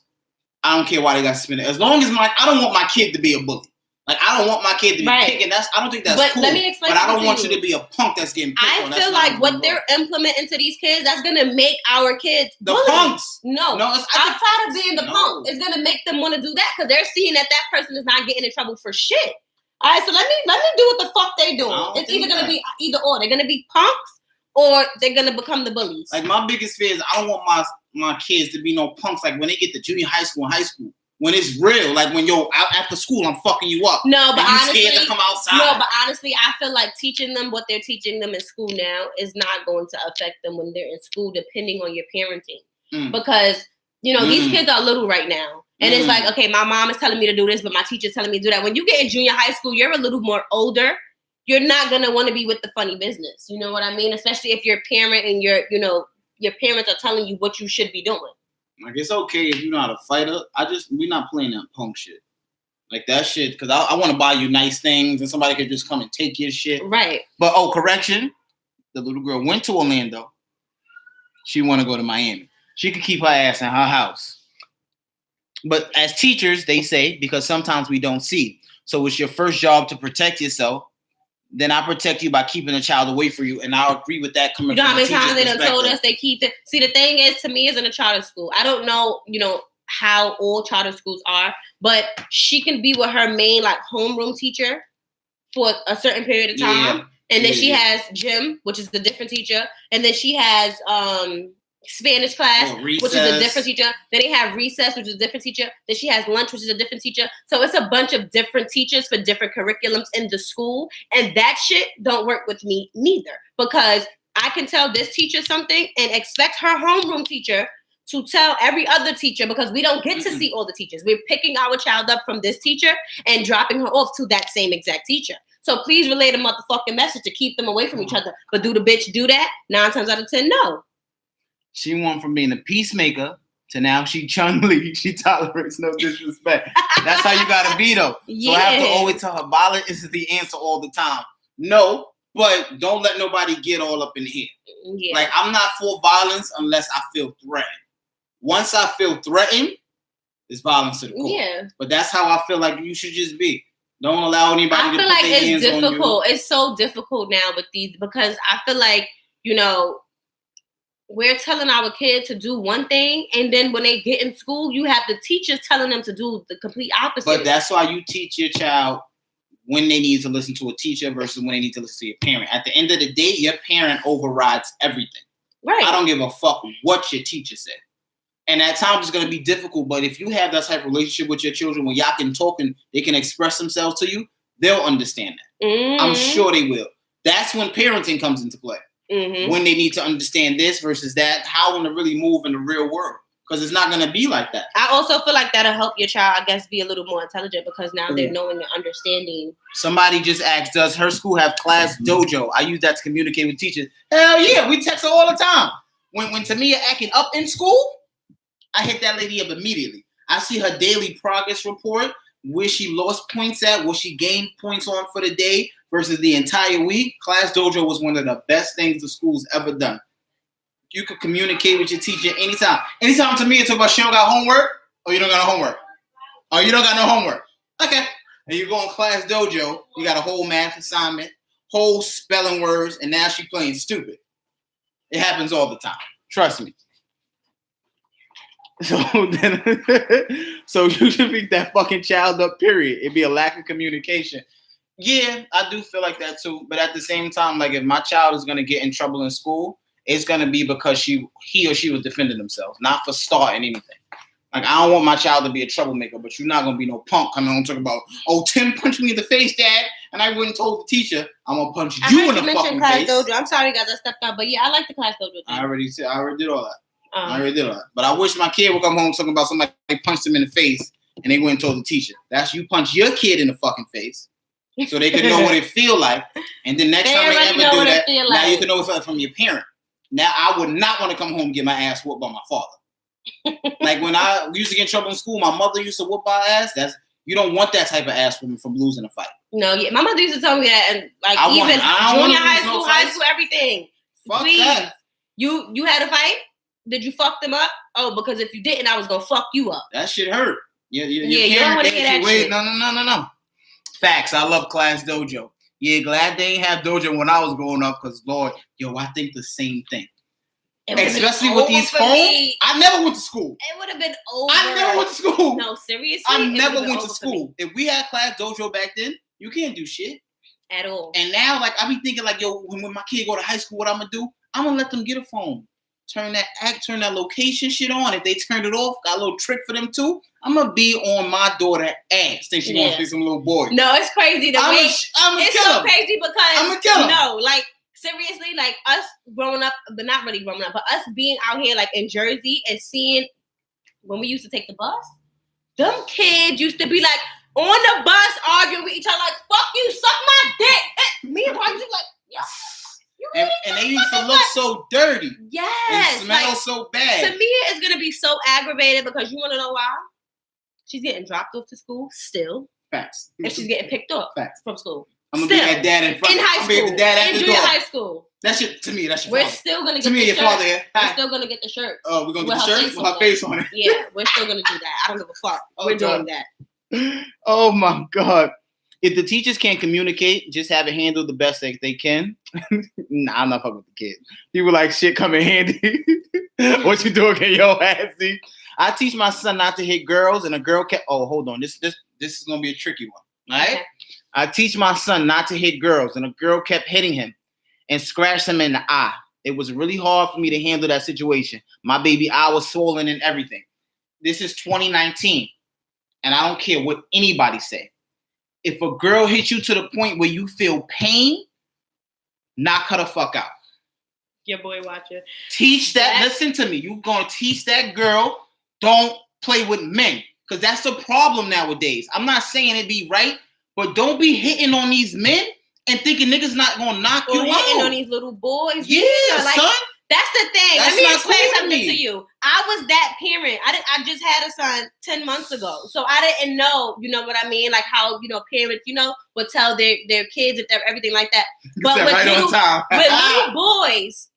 I don't care why they got suspended. As long as I don't want my kid to be a bully. Like, I don't want my kid to be picking. I don't think that's cool. Let me explain. But I don't want you to be a punk that's getting picked on. I feel like what they're implementing to these kids, that's gonna make our kids the punks. No, outside of being the punk, it's gonna make them want to do that, because they're seeing that person is not getting in trouble for shit. All right, so let me do what the fuck they doing. It's either gonna be either or. They're gonna be punks, or they're gonna become the bullies. Like my biggest fear is I don't want my kids to be no punks. Like when they get to junior high school and high school, when it's real, like when you're out after school, I'm fucking you up. No, but honestly, scared to come outside. No, but honestly, I feel like teaching them what they're teaching them in school now is not going to affect them when they're in school, depending on your parenting. Because these kids are little right now. And it's like, okay, my mom is telling me to do this, but my teacher's telling me to do that. When you get in junior high school, you're a little more older. You're not going to want to be with the funny business. You know what I mean? Especially if you're a parent and your parents are telling you what you should be doing. Like, it's okay if you're not a fighter. We're not playing that punk shit. Like that shit, because I want to buy you nice things and somebody could just come and take your shit. Right. But, correction. The little girl went to Orlando. She want to go to Miami. She could keep her ass in her house. But as teachers, they say, because sometimes we don't see. So it's your first job to protect yourself. Then I protect you by keeping a child away from you. And I agree with that coming from how a many teacher's times they done perspective. told us they keep it. See, the thing is, to me, is in a charter school. I don't know, how all charter schools are, but she can be with her main, like, homeroom teacher for a certain period of time. Yeah. And then she has gym, which is the different teacher. And then she has Spanish class, which is a different teacher. Then they have recess, which is a different teacher. Then she has lunch, which is a different teacher. So it's a bunch of different teachers for different curriculums in the school. And that shit don't work with me neither. Because I can tell this teacher something and expect her homeroom teacher to tell every other teacher, because we don't get to see all the teachers. We're picking our child up from this teacher and dropping her off to that same exact teacher. So please relay the motherfucking message to keep them away from each other. But do the bitch do that? 9 times out of 10, no. She went from being a peacemaker to now she Chun-Li. She tolerates no disrespect. That's how you gotta be though. Yeah. So I have to always tell her violence is the answer all the time. No, but don't let nobody get all up in here. Yeah. Like I'm not for violence unless I feel threatened. Once I feel threatened, it's violence to the core. Yeah. But that's how I feel like you should just be. Don't allow anybody to put their hands on you. I feel like it's difficult. It's so difficult now with these, because I feel like, we're telling our kid to do one thing, and then when they get in school, you have the teachers telling them to do the complete opposite. But that's why you teach your child when they need to listen to a teacher versus when they need to listen to your parent. At the end of the day, your parent overrides everything. Right. I don't give a fuck what your teacher said. And at times it's going to be difficult, but if you have that type of relationship with your children where y'all can talk and they can express themselves to you, they'll understand that. Mm-hmm. I'm sure they will. That's when parenting comes into play. Mm-hmm. When they need to understand this versus that, how to really move in the real world. Because it's not going to be like that. I also feel like that'll help your child, I guess, be a little more intelligent, because now they're knowing and understanding. Somebody just asked, does her school have class dojo? I use that to communicate with teachers. Hell yeah, we text her all the time. When Tamia acting up in school, I hit that lady up immediately. I see her daily progress report, where she lost points at, what she gained points on for the day versus the entire week. Class Dojo was one of the best things the school's ever done. You could communicate with your teacher anytime. Anytime Tamia talk about she don't got homework, or you don't got no homework. Or you don't got no homework. Okay. And you go on Class Dojo, you got a whole math assignment, whole spelling words, and now she playing stupid. It happens all the time. Trust me. So you should pick that fucking child up, period. It'd be a lack of communication. Yeah, I do feel like that too. But at the same time, like if my child is gonna get in trouble in school, it's gonna be because he or she was defending themselves, not for starting anything. Like I don't want my child to be a troublemaker, but you're not gonna be no punk coming on talking about, oh, Tim punched me in the face, Dad, and I wouldn't told the teacher I'm gonna punch you in the fucking Class face. Dojo. I'm sorry, guys, I stepped out, but yeah, I like the Class Dojo thing. I already did all that. I already did all that. But I wish my kid would come home talking about somebody punched him in the face and they went and told the teacher. That's you punch your kid in the fucking face so they can know what it feel like. And then next time they ever do that, now you can know it's from your parent. Now I would not want to come home and get my ass whooped by my father. Like when I used to get in trouble in school, my mother used to whoop our ass. You don't want that type of ass whooping from losing a fight. No, yeah, my mother used to tell me that, and like even junior high school, everything. Fuck please, that. You had a fight? Did you fuck them up? Oh, because if you didn't, I was gonna fuck you up. That shit hurt. Your you don't want to hear that shit. No. Facts. I love Class Dojo. Yeah, glad they ain't have dojo when I was growing up, because Lord, I think the same thing. Especially with these phones. I never went to school. It would have been over. I never went to school. No, seriously. I never went to school. If we had Class Dojo back then, you can't do shit at all. And now, like, I be thinking, like, when my kid go to high school, what I'm gonna do? I'm gonna let them get a phone. Turn that location shit on. If they turned it off, got a little trick for them too. I'm gonna be on my daughter ass. Think she gonna see some little boy. No, it's crazy. It's so crazy because I'm gonna kill him. No, like seriously, like us growing up, but not really growing up, but us being out here like in Jersey and seeing when we used to take the bus, them kids used to be like on the bus arguing with each other, like "fuck you, suck my dick." Me and Brian used to be like, yeah. And they used to look so dirty. Yes. And smell so bad. To me, it's going to be so aggravated because you want to know why? She's getting dropped off to school still. Facts. And she's getting picked up from school. I'm going to be that dad in front. In high school. The dad at in the junior door. high school. That's to me, that's your We're father. still going to get to me, your father. We're still going to get the shirts. Oh, we're going to get the shirt with her face on it. Yeah, we're still going to do that. I don't give a fuck. We're doing that. Oh, my God. If the teachers can't communicate, just have it handled the best they can. Nah, I'm not fucking with the kids. People like shit come in handy. What you doing, get your ass see? I teach my son not to hit girls, and a girl kept. Oh, hold on. This is gonna be a tricky one. All right. Okay. I teach my son not to hit girls, and a girl kept hitting him and scratched him in the eye. It was really hard for me to handle that situation. My baby eye was swollen and everything. This is 2019, and I don't care what anybody say. If a girl hits you to the point where you feel pain, knock her the fuck out. Your boy watching. Teach that. Listen to me. You're going to teach that girl, don't play with men. Because that's the problem nowadays. I'm not saying it be right, but don't be hitting on these men and thinking niggas not going to knock you out. Hitting on these little boys. Yeah, like, son. That's the thing. Let me explain something to you. I was that parent. I just had a son 10 months ago. So I didn't know, you know what I mean? Like how, parents, would tell their kids if they're everything like that. But with, right on time. With little boys,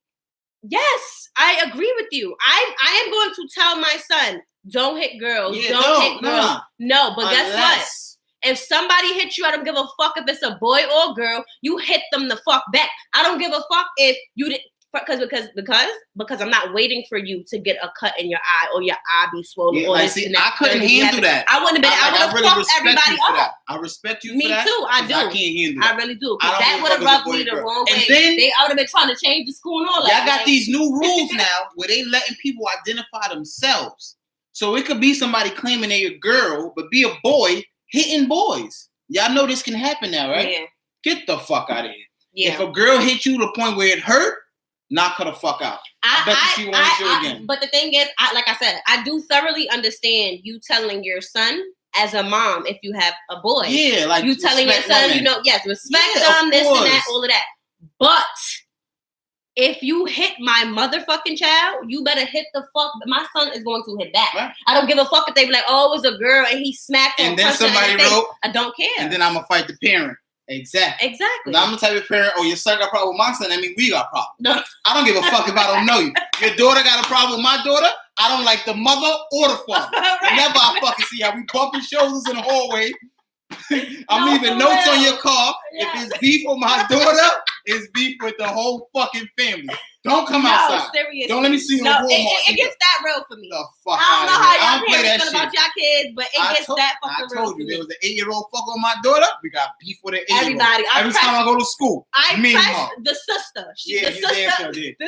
yes, I agree with you. I am going to tell my son, don't hit girls. Yeah, don't hit girls. No, but guess what? If somebody hits you, I don't give a fuck if it's a boy or girl. You hit them the fuck back. I don't give a fuck if you didn't. Because I'm not waiting for you to get a cut in your eye or your eye be swollen. Yeah, I couldn't handle that. I wouldn't have been. I would have fucked everybody up. I respect you for Me that. Me too. I do. I can't handle that. I really do. Because that would have rubbed me the wrong way. Then, I would have been trying to change the school and all that. Y'all got these new rules now where they letting people identify themselves. So it could be somebody claiming they're a girl, but be a boy hitting boys. Y'all know this can happen now, right? Yeah. Get the fuck out of here. Yeah. If a girl hit you to the point where it hurt, knock her the fuck out. I bet she won't hit you again. But the thing is, like I said, I do thoroughly understand you telling your son as a mom if you have a boy. Yeah, like you telling your son, women. Yes, respect them, this and that, all of that. But if you hit my motherfucking child, you better hit the fuck. My son is going to hit back. Right. I don't give a fuck if they be like, oh, it was a girl and he smacked her. And then somebody wrote, I don't care. And then I'm gonna fight the parent. Exactly. Now I'm the type of parent, your son got a problem with my son, we got a problem. No. I don't give a fuck if I don't know you. Your daughter got a problem with my daughter, I don't like the mother or the father. Right. Whenever I fucking see how we bumping shoulders in the hallway, I'm leaving notes on your car. Yeah. If it's beef with my daughter, it's beef with the whole fucking family. Don't come outside. Seriously. Don't let me see you in Walmart. It gets that real for me. The fuck I don't know how y'all parents feel about y'all kids, but it gets that fucking real. I told you, there was an 8-year-old fuck on my daughter. We got beef with an 8-year-old. Everybody. Every time I go to school. I press the sister.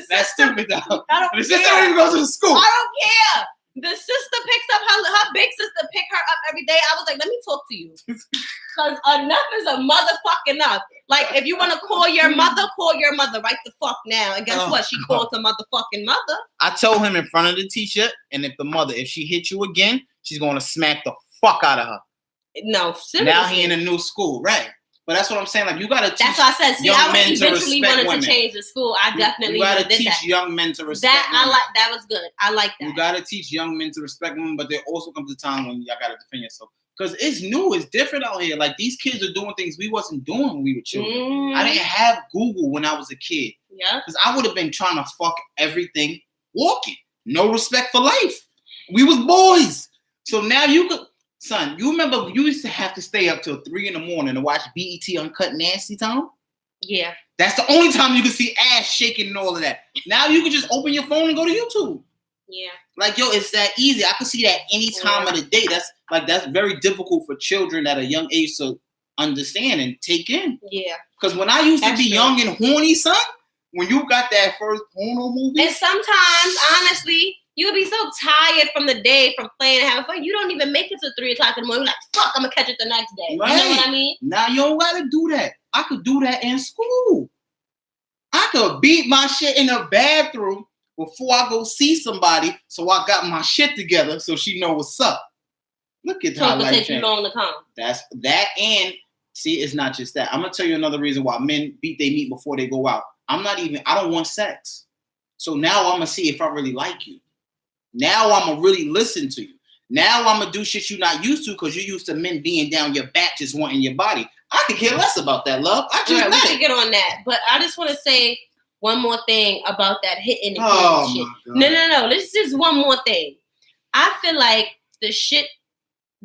That's stupid though. The sister don't even go to the school. I don't care. The sister picks up her big sister pick her up every day. I was like, let me talk to you. Because enough is a motherfucking enough. Like, if you want to call your mother right the fuck now. And guess what? She called her motherfucking mother. I told him in front of the teacher, and if she hits you again, she's going to smack the fuck out of her. No, seriously. Now he in a new school, right? But that's what I'm saying. Like, you got to teach That's what I said. See, young I men eventually wanted women. to change the school. I definitely you got to did teach that. young men to respect women. That was good. I like that. You got to teach young men to respect women, but there also comes a time when y'all got to defend yourself. Because it's new. It's different out here. Like, these kids are doing things we wasn't doing when we were children. I didn't have Google when I was a kid. Yeah. Because I would have been trying to fuck everything walking. No respect for life. We was boys. So now you could... Son, you remember you used to have to stay up till 3 a.m. to watch BET Uncut Nasty Time? Yeah. That's the only time you can see ass shaking and all of that. Now you can just open your phone and go to YouTube. Yeah. Like, yo, it's that easy. I can see that any time of the day. That's very difficult for children at a young age to understand and take in. Yeah. Because when I used to be young and horny, son, when you got that first porno movie. And sometimes, honestly, you'll be so tired from the day, from playing and having fun, you don't even make it to 3 o'clock in the morning. You're like, fuck, I'm gonna catch it the next day. Right. You know what I mean? Now you don't gotta do that. I could do that in school. I could beat my shit in the bathroom before I go see somebody, so I got my shit together so she know what's up. Look at how life take changed. you long to come. That's that, and see, it's not just that. I'm gonna tell you another reason why men beat their meat before they go out. I don't want sex. So now I'm gonna see if I really like you. Now I'm gonna really listen to you. Now I'm gonna do shit you're not used to because you're used to men being down your back just wanting your body. I could care less about that, love. I just we can get on that. But I just want to say one more thing about that hitting and killing shit. No. This is just one more thing. I feel like the shit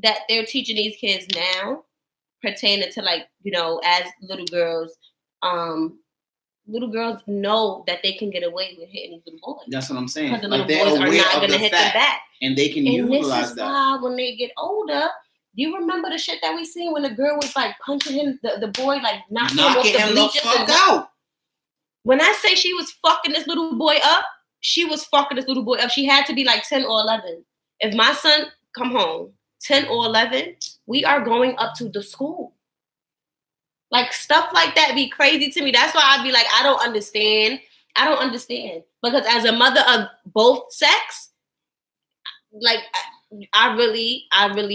that they're teaching these kids now pertaining to, like, you know, as little girls know that they can get away with hitting these little boys. That's what I'm saying. Because the little boys are not going to hit them back. And they can utilize that. Why when they get older, do you remember the shit that we seen when the girl was like punching him, the boy, like knocking him the fuck out? When I say she was fucking this little boy up, she was fucking this little boy up. She had to be like 10 or 11. If my son come home 10 or 11, we are going up to the school. Like, stuff like that be crazy to me. That's why I'd be like, I don't understand. Because as a mother of both sex, like, I really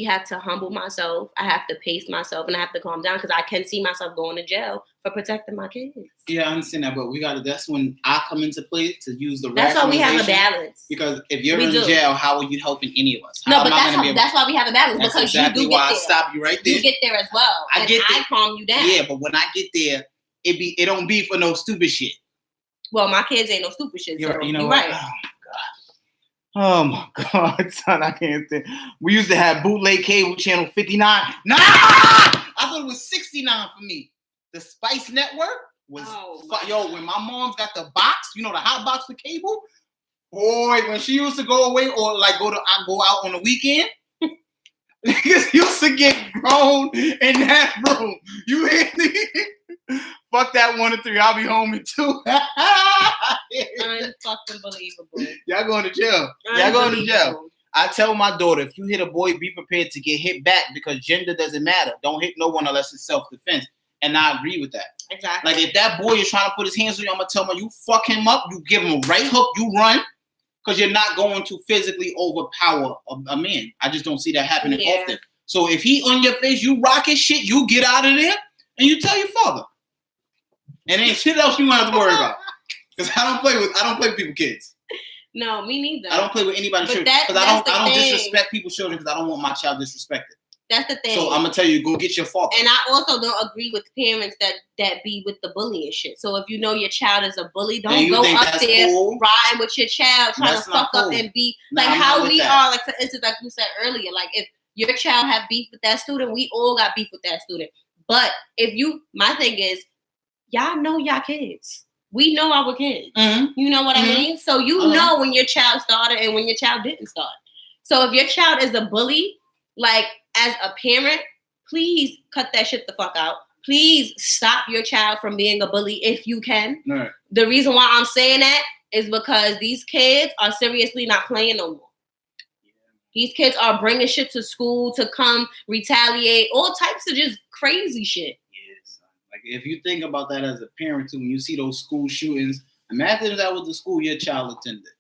have to humble myself. I have to pace myself, and I have to calm down because I can see myself going to jail for protecting my kids. Yeah, I understand that, but that's when I come into play to use the That's why we have a balance. Because if you're in jail, how are you helping any of us? That's why we have a balance. That's because exactly you do why get I stop you right there. You get there as well. I calm you down. Yeah, but when I get there, it don't be for no stupid shit. Well, my kids ain't no stupid shit. You're right. Right. Oh my God, son, I can't think. We used to have bootleg cable channel 59. Nah! I thought it was 69 for me. The Spice Network was, when my mom's got the box, you know, the hot box for cable. Boy, when she used to go away or like go out on the weekend, niggas used to get grown in that room. You hear me? Fuck that 1 to 3. I'll be home in 2. Unfucking believable. Y'all going to jail. I tell my daughter, if you hit a boy, be prepared to get hit back because gender doesn't matter. Don't hit no one unless it's self-defense. And I agree with that. Exactly. Like, if that boy is trying to put his hands on you, I'm going to tell him, you fuck him up, you give him a right hook, you run, because you're not going to physically overpower a man. I just don't see that happening often. So if he on your face, you rock his shit, you get out of there, and you tell your father. And ain't shit else you might have to worry about. Because I don't play with people's kids. No, me neither. I don't play with anybody's children. Because I don't disrespect people's children because I don't want my child disrespected. That's the thing. So I'm gonna tell you, go get your father. And I also don't agree with parents that be with the bullying shit. So if you know your child is a bully, don't go up there riding with your child trying to fuck up and be like how we are. Like, for instance, like you said earlier, like if your child have beef with that student, we all got beef with that student. But my thing is, y'all know y'all kids. We know our kids. Mm-hmm. You know what I mean? So you know when your child started and when your child didn't start. So if your child is a bully, like as a parent, please cut that shit the fuck out. Please stop your child from being a bully if you can. Right. The reason why I'm saying that is because these kids are seriously not playing no more. These kids are bringing shit to school to come retaliate, all types of just crazy shit. Like, if you think about that as a parent too, when you see those school shootings, imagine if that was the school your child attended.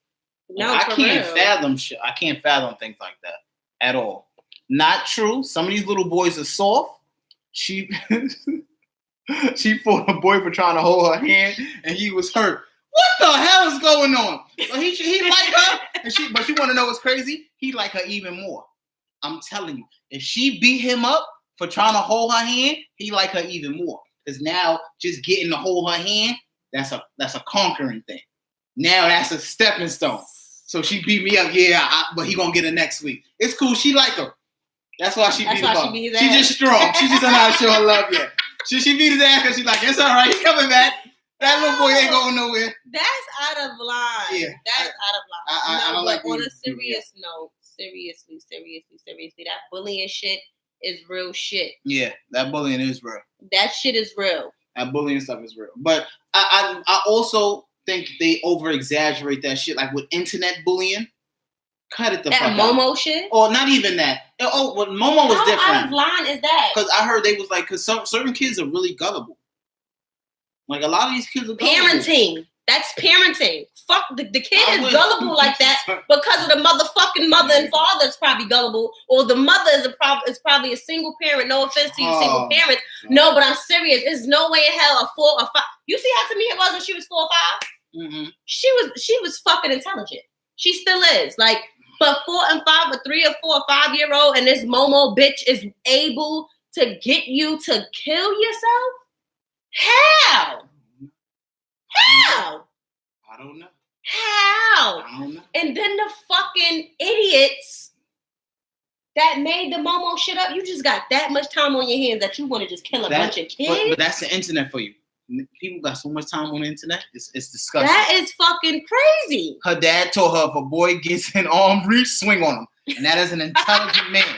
No, I can't fathom shit. I can't fathom things like that at all. Not true. Some of these little boys are soft. She fought a boy for trying to hold her hand, and he was hurt. What the hell is going on? So he like her, but she want to know what's crazy? He like her even more. I'm telling you, if she beat him up for trying to hold her hand, he like her even more. Because now just getting to hold her hand, that's a conquering thing. Now that's a stepping stone. So she beat me up, but he gonna get her next week. It's cool. She like her. That's why she beat him up. She just strong. She just don't know how to show her love yet. She beat his ass because she's like, it's all right. He's coming back. That little boy ain't going nowhere. That's out of line. Yeah, that's out of line. I don't like. On a serious note, seriously, that bullying shit is real shit. Yeah, that bullying is real. That shit is real. That bullying stuff is real. But I also think they over exaggerate that shit. Like with internet bullying, cut it the That fuck Momo out. shit. Or not even that. Oh, well, Momo was How different. out of line is that? Because I heard they was like, because certain kids are really gullible. Like a lot of these kids are gullible. Parenting. That's parenting. Fuck the kid I is would- gullible like that because of the motherfucking mother and father is probably gullible, or the mother is probably a single parent. No offense to you, single parents. No, but I'm serious. There's no way in hell a 4 or 5. You see how to me it was when she was 4 or 5. Mm-hmm. She was fucking intelligent. She still is. Like, but 4 and 5, or 3 or 4 or 5 year old, and this Momo bitch is able to get you to kill yourself. How? How? I don't know. How? I don't know. And then the fucking idiots that made the Momo shit up, you just got that much time on your hands that you want to just kill a bunch of kids? But that's the internet for you. People got so much time on the internet. It's disgusting. That is fucking crazy. Her dad told her if a boy gets in arm reach, swing on him. And that is an intelligent man.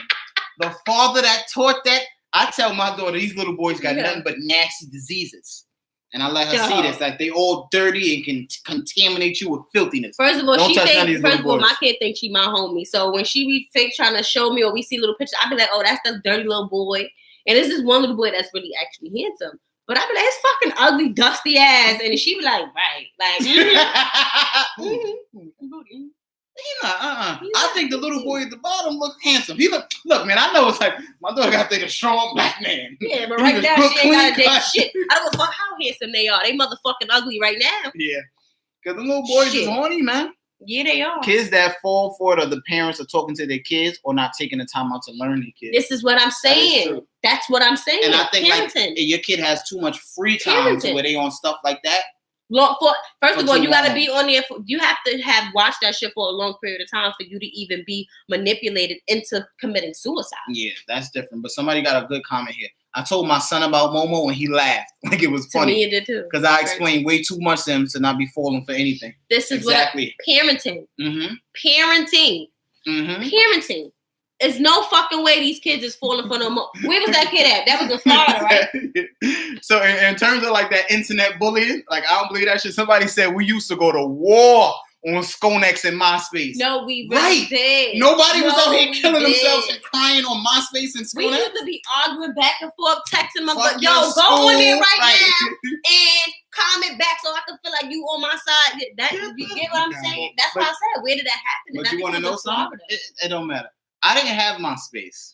The father that taught that, I tell my daughter, these little boys got nothing but nasty diseases. And I let her see this. Like they all dirty and can contaminate you with filthiness. First of all, Don't she touch none of thinks, these first of little all, my boys. kid thinks she my homie. So when she be fake trying to show me or we see little pictures, I be like, oh, that's the dirty little boy. And this is one little boy that's really actually handsome. But I be like, it's fucking ugly, dusty ass. And she be like, right. Like, I think the little boy at the bottom looks handsome. He look, man, I know it's like, my daughter got to think a strong black man. Yeah, but He right was now good, she ain't got to clean date cut. shit. I don't give a fuck how handsome they are. They motherfucking ugly right now. Yeah. Because the little boys Shit. is horny, man. Yeah, they are. Kids that fall for it are the parents are talking to their kids or not taking the time out to learn their kids. This is what I'm saying. true. That's what I'm saying. And I think like Parenting. if your kid has too much free time to Parenting. where they on stuff like that. First For of all, too you got to long. be on there. You have to have watched that shit for a long period of time for you to even be manipulated into committing suicide. Yeah, that's different. But somebody got a good comment here. I told my son about Momo and he laughed like it was To me, funny it did too. because I explained way too much to him to not be falling for anything. This is Exactly. what parenting. Mm-hmm. Parenting. Mm-hmm. Parenting. There's no fucking way these kids is falling for no more. Where was that kid at? That was in Florida, right? So in terms of like that internet bullying, like I don't believe that shit. Somebody said we used to go to war on Skonex and MySpace. No, we really Right. did. Nobody was out here we killing did. themselves and crying on MySpace and We Skonex. used to be arguing back and forth, texting my Fuck yo, your go on there school, right like- now and comment back so I can feel like you on my side. That you get what I'm saying? That's But- what I said. Where did that happen? But And I you think want to it know was in something? Florida. It don't matter. I didn't have MySpace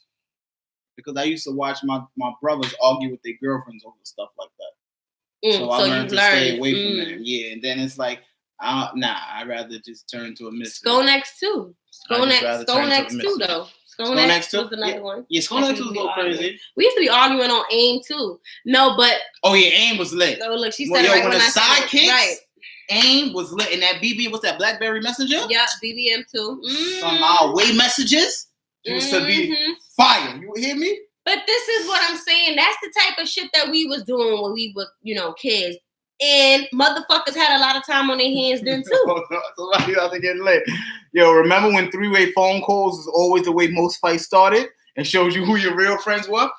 because I used to watch my brothers argue with their girlfriends over stuff like that. So I learned to stay away from that. Yeah, and then it's like, I'd rather just turn to a mystery. Skonex too. I'd just rather turn to a Skonex too mystery. though. Skonex Skonex too? was another one. Yeah, Skonex was a little crazy. We used to be arguing on AIM too. No, but Oh yeah, AIM was lit. oh look, she said Well, it yo, right when when the I said it. sidekicks, Right. AIM was lit, and that BB, what's that, BlackBerry Messenger? Yeah, BBM too. Some way messages used to be Mhm. fire. You hear me? But this is what I'm saying. That's the type of shit that we was doing when we were, kids. And motherfuckers had a lot of time on their hands then too. Somebody out there getting lit. Yo, remember when three-way phone calls was always the way most fights started and shows you who your real friends were?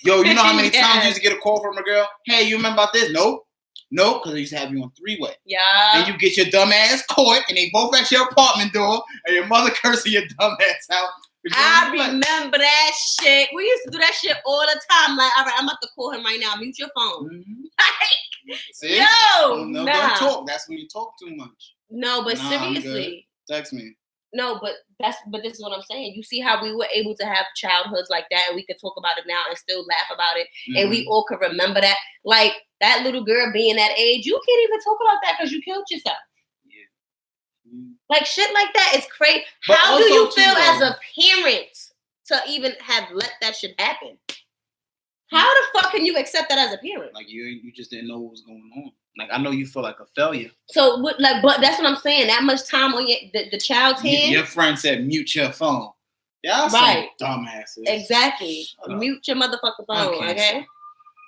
Yo, you know how many times you used to get a call from a girl? Hey, you remember about this? Nope, because they used to have you on three-way. Yeah. And you get your dumb ass caught, and they both at your apartment door, and your mother cursing your dumb ass out. I remember that shit. We used to do that shit all the time. Like, all right, I'm about to call him right now. Mute your phone. Mhm. See? Yo, No, nah. don't talk. That's when you talk too much. No, but Nah, I'm seriously. Text me. No, but this is what I'm saying. You see how we were able to have childhoods like that, and we could talk about it now and still laugh about it, and we all could remember that. Like that little girl being that age, you can't even talk about that because you killed yourself. Like shit like that is crazy. But How do also, you too, feel as though- a parent to even have let that shit happen? How the fuck can you accept that as a parent? Like you just didn't know what was going on. Like I know you feel like a failure. So, but that's what I'm saying. That much time on the child's hand. Your friend said mute your phone. Y'all Right. some dumbasses. Exactly. Shut up. Mute your motherfucking I phone, can't okay?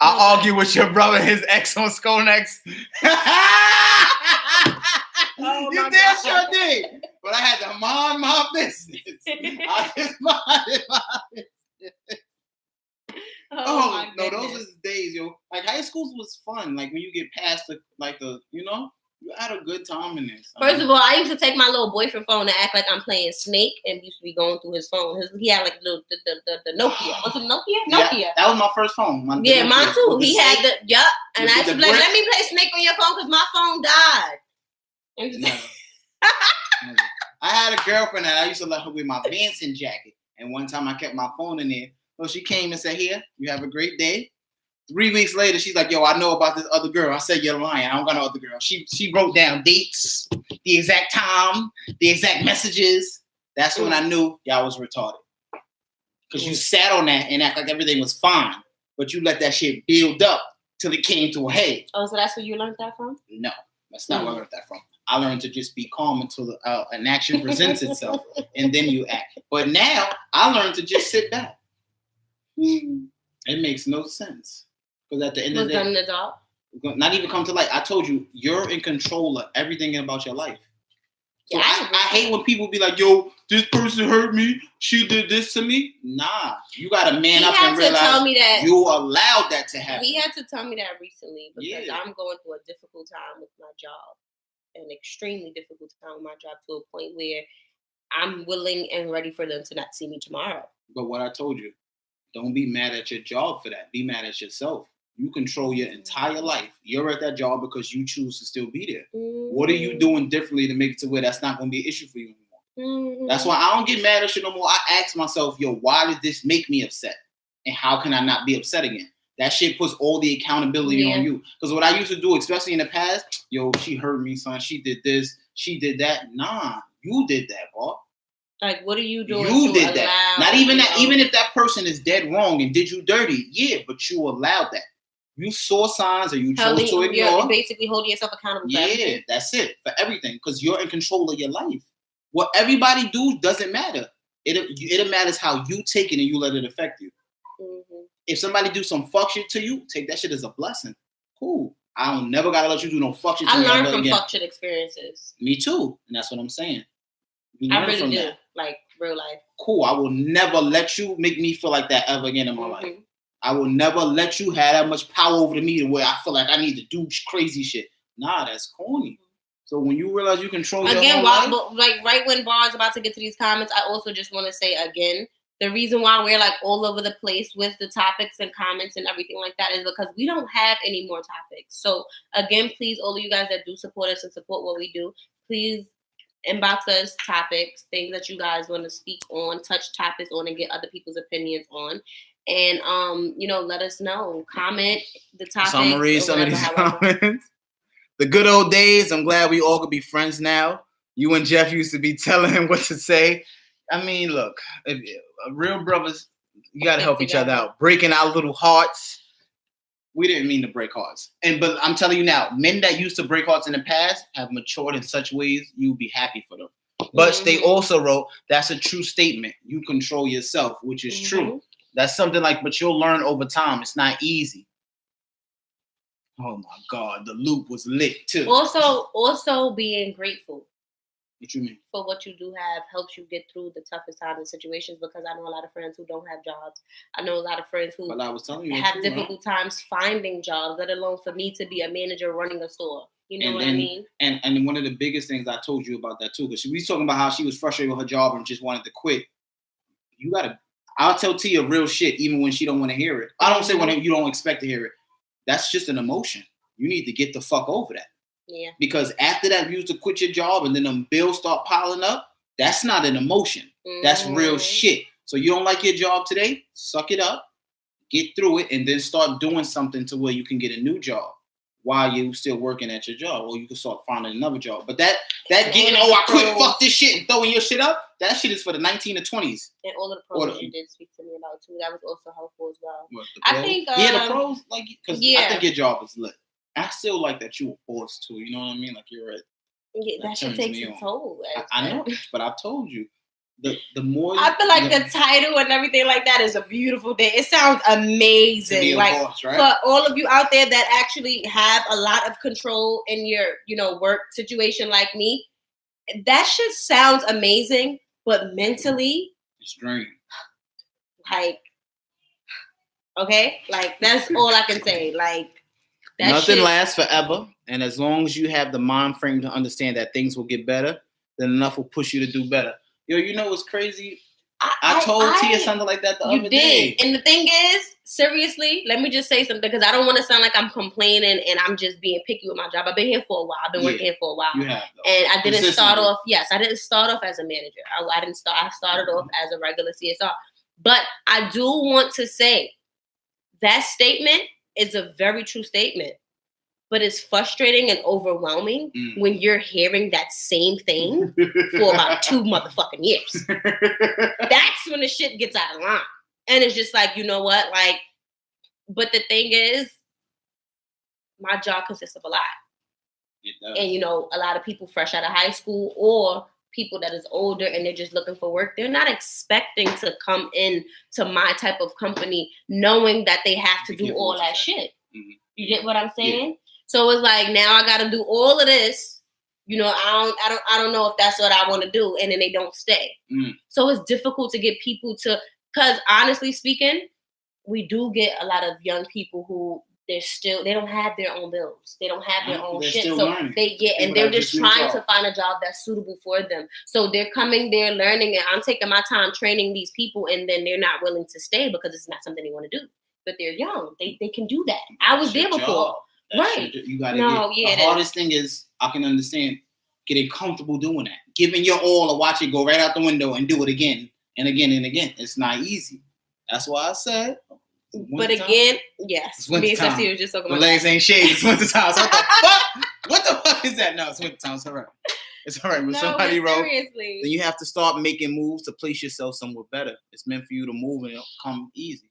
I'll argue with your brother, his ex on Skonex. Oh You my damn God. sure did. But I had to mind my business. I just minded my business. Oh, my no, those goodness. was the days. yo. Like high school was fun. Like when you get past the you had a good time in this. First of all, I used to take my little boyfriend phone and act like I'm playing Snake, and used to be going through his phone. He had like the Nokia. Was it Nokia? Nokia. Yeah, that was my first phone. Mine too. He had and I used to be like, brick. let me play Snake on your phone because my phone died. Never. I had a girlfriend that I used to let her wear my Manson jacket, and one time I kept my phone in there. So she came and said, "Here, you have a great day." 3 weeks later, she's like, "Yo, I know about this other girl." I said, "You're lying. I don't got no other girl." She wrote down dates, the exact time, the exact messages. That's when I knew y'all was retarded. Because you sat on that and act like everything was fine, but you let that shit build up till it came to a head. Oh, so that's where you learned that from? No, that's not where I learned that from. I learned to just be calm until an action presents itself, and then you act. But now I learned to just sit back. It makes no sense. Because at the end of the day, not even come to light. I told you, you're in control of everything about your life. So I hate when people be like, "Yo, this person hurt me. She did this to me." Nah, you gotta man up and realize tell me that you allowed that to happen. He had to tell me that recently because I'm going through a difficult time with my job, an extremely difficult time with my job to a point where I'm willing and ready for them to not see me tomorrow. But what I told you, don't be mad at your job for that. Be mad at yourself. You control your entire life. You're at that job because you choose to still be there. What are you doing differently to make it to where that's not going to be an issue for you anymore? That's why I don't get mad at shit no more. I ask myself, yo, why did this make me upset? And how can I not be upset again? That shit puts all the accountability on you. Because what I used to do, especially in the past, yo, she hurt me, son. She did this. She did that. Nah, you did that, boy. Like, what are you doing? You did that. Not even that. Even if that person is dead wrong and did you dirty, yeah, but you allowed that. You saw signs or you chose to ignore. You're basically holding yourself accountable for everything. That's it. For everything. Because you're in control of your life. What everybody do doesn't matter. It matters how you take it and you let it affect you. If somebody do some fuck shit to you, take that shit as a blessing. Cool. I don't never gotta let you do no fuck shit to me. I learned from fuck shit experiences. Me too. And that's what I'm saying. I really do. Like real life. Cool. I will never let you make me feel like that ever again in my life. I will never let you have that much power over me to where I feel like I need to do crazy shit. Nah, that's corny. So when you realize you control your own life, like right when Bar's about to get to these comments, I also just want to say again, the reason why we're like all over the place with the topics and comments and everything like that is because we don't have any more topics. So again, please, all of you guys that do support us and support what we do, please inbox us topics, things that you guys want to speak on, touch topics on, and get other people's opinions on. And let us know. Comment the topics. So I'm gonna read some of these comments. The good old days. I'm glad we all could be friends now. You and Jeff used to be telling him what to say. I mean, look, real brothers, you gotta help each other out. Breaking our little hearts. We didn't mean to break hearts. But I'm telling you now, men that used to break hearts in the past have matured in such ways you'll be happy for them. But they also wrote, that's a true statement. You control yourself, which is true. That's something like, but you'll learn over time. It's not easy. Oh my God, the loop was lit too. Also being grateful. What you mean? For what you do have helps you get through the toughest times and situations, because I know a lot of friends who don't have jobs. I know a lot of friends who have difficult times finding jobs, let alone for me to be a manager running a store. You know what I mean? And one of the biggest things I told you about that too, because she was talking about how she was frustrated with her job and just wanted to quit. I'll tell Tia real shit even when she don't want to hear it. I don't say when you don't expect to hear it. That's just an emotion. You need to get the fuck over that. Yeah. Because after that, you used to quit your job and then them bills start piling up. That's not an emotion. That's real shit. So you don't like your job today? Suck it up, get through it, and then start doing something to where you can get a new job while you're still working at your job, or you can start finding another job. But that getting, I quit, fuck this shit, and throwing your shit up, that shit is for the 19 to 20s. And all of the pros you did speak to me about too, that was also helpful as well. What, I think the pros, like, because I think your job is lit. I still like that you a boss too. You know what I mean? Like you're right. Yeah, that shit takes a toll. I know, but I've told you. The more I feel like the title and everything like that is a beautiful thing. It sounds amazing. To be a like boss, right? For all of you out there that actually have a lot of control in your, work situation like me, that shit sounds amazing, but mentally it's draining. Like Okay, like that's all I can say. Like that Nothing shit, lasts forever, and as long as you have the mind frame to understand that things will get better, then enough will push you to do better. Yo, you know what's crazy? I told Tia something like that the other day. And the thing is, seriously, let me just say something because I don't want to sound like I'm complaining and I'm just being picky with my job. I've been here for a while. I've been working here for a while. You have, though. And I didn't start off. Yes, I didn't start off as a manager. I didn't start. I started off as a regular CSR. But I do want to say that statement is a very true statement. But it's frustrating and overwhelming when you're hearing that same thing for about 2 motherfucking years. That's when the shit gets out of line. And it's just like, you know what? Like, but the thing is, my job consists of a lot. It does. And, you know, a lot of people fresh out of high school or people that is older and they're just looking for work, they're not expecting to come in to my type of company knowing that they have to do all that shit. Mm-hmm. You get what I'm saying? Yeah. So it's like now I got to do all of this. You know, I don't know if that's what I want to do, and then they don't stay. So it's difficult to get people to, because honestly speaking, we do get a lot of young people who they don't have their own bills, they don't have their own shit. So learning. They're just trying to find a job that's suitable for them. So they're coming, they're learning, and I'm taking my time training these people, and then they're not willing to stay because it's not something they want to do. But they're young, they can do that. I was there before. Right. You gotta the hardest thing is I can understand getting comfortable doing that. Giving your all to watch it go right out the window and do it again and again and again. It's not easy. That's why I said. But again, yes. Me and Ceci was just talking about the legs ain't shaved. It's winter time. So what the fuck? What the fuck is that? No, it's winter time. It's all right. It's all right. When somebody wrote, then you have to start making moves to place yourself somewhere better. It's meant for you to move and it'll come easy.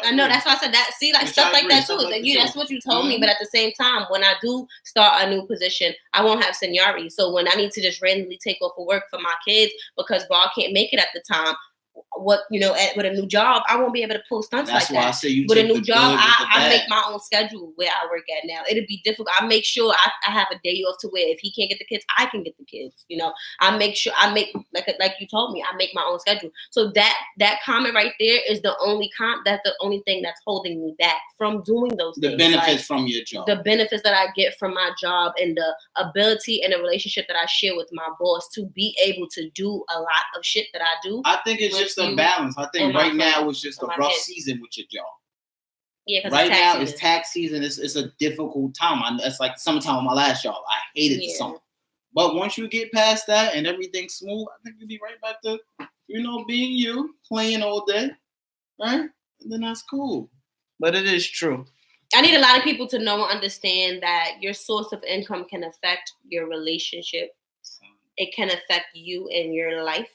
I know, that's why I said that. See, like stuff like that too. That's what you told me. But at the same time, when I do start a new position, I won't have seniority. So when I need to just randomly take off of work for my kids because Bob can't make it at the time, with a new job, I won't be able to pull stunts like that. That's why I say you with a new job, I make my own schedule where I work at now. It'll be difficult. I make sure I have a day off to where if he can't get the kids, I can get the kids. You know, I make sure I make like you told me, I make my own schedule. So that comment right there is the only that's the only thing that's holding me back from doing those things. The benefits from your job. The benefits that I get from my job and the ability and the relationship that I share with my boss to be able to do a lot of shit that I do. I think it's just a balance. I think right now it's just a rough season with your job. Yeah, because right now it's tax season. It's a difficult time. It's like summertime with my last job. I hated the summer. But once you get past that and everything's smooth, I think you'll be right back to, being you, playing all day, right? And then that's cool. But it is true. I need a lot of people to know and understand that your source of income can affect your relationship. It can affect you in your life.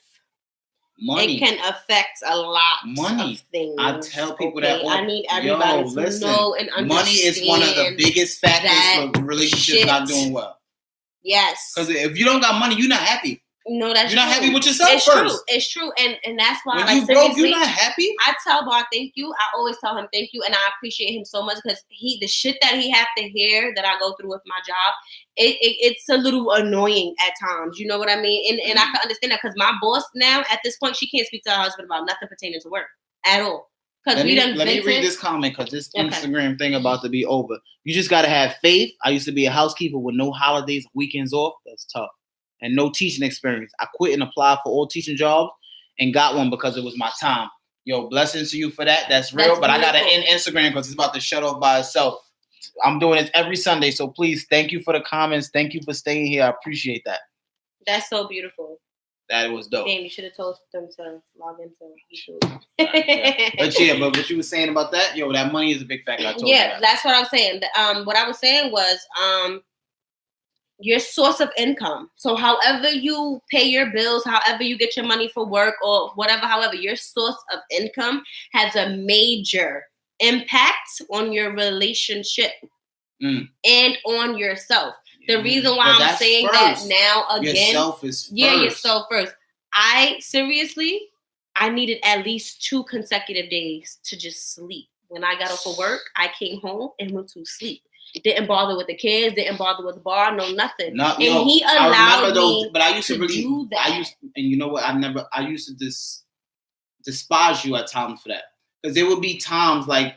Money. It can affect a lot of things. I tell people that. I need everybody to know and understand. Money is one of the biggest factors for relationships not doing well. Yes. Because if you don't got money, you're not happy. No, that's you're not happy with yourself it's first. True. It's true. And that's why when you broke, you're not happy. I tell Bob thank you. I always tell him thank you. And I appreciate him so much because the shit that he have to hear that I go through with my job, it's a little annoying at times. You know what I mean? And I can understand that because my boss now, at this point, she can't speak to her husband about nothing pertaining to work at all. Let me read this comment because this Instagram thing about to be over. You just got to have faith. I used to be a housekeeper with no holidays, weekends off. That's tough. And no teaching experience. I quit and applied for all teaching jobs and got one because it was my time. Yo, blessings to you for that. That's real. But I got to end Instagram because it's about to shut off by itself. I'm doing it every Sunday. So please, thank you for the comments. Thank you for staying here. I appreciate that. That's so beautiful. That was dope. Damn, you should have told them to log into YouTube. But what you were saying about that, yo, that money is a big factor. I told you that. That's what I was saying. What I was saying was your source of income. So however you pay your bills, however you get your money for work or whatever, however, your source of income has a major impact on your relationship and on yourself. The reason why I'm saying that now again, yourself is first. Yeah, yourself first. I needed at least 2 consecutive days to just sleep. When I got off of work, I came home and went to sleep. Didn't bother with the kids, didn't bother with the bar, no nothing. He allowed me but I used to really do that. And you know what? I used to despise you at times for that. because there would be times like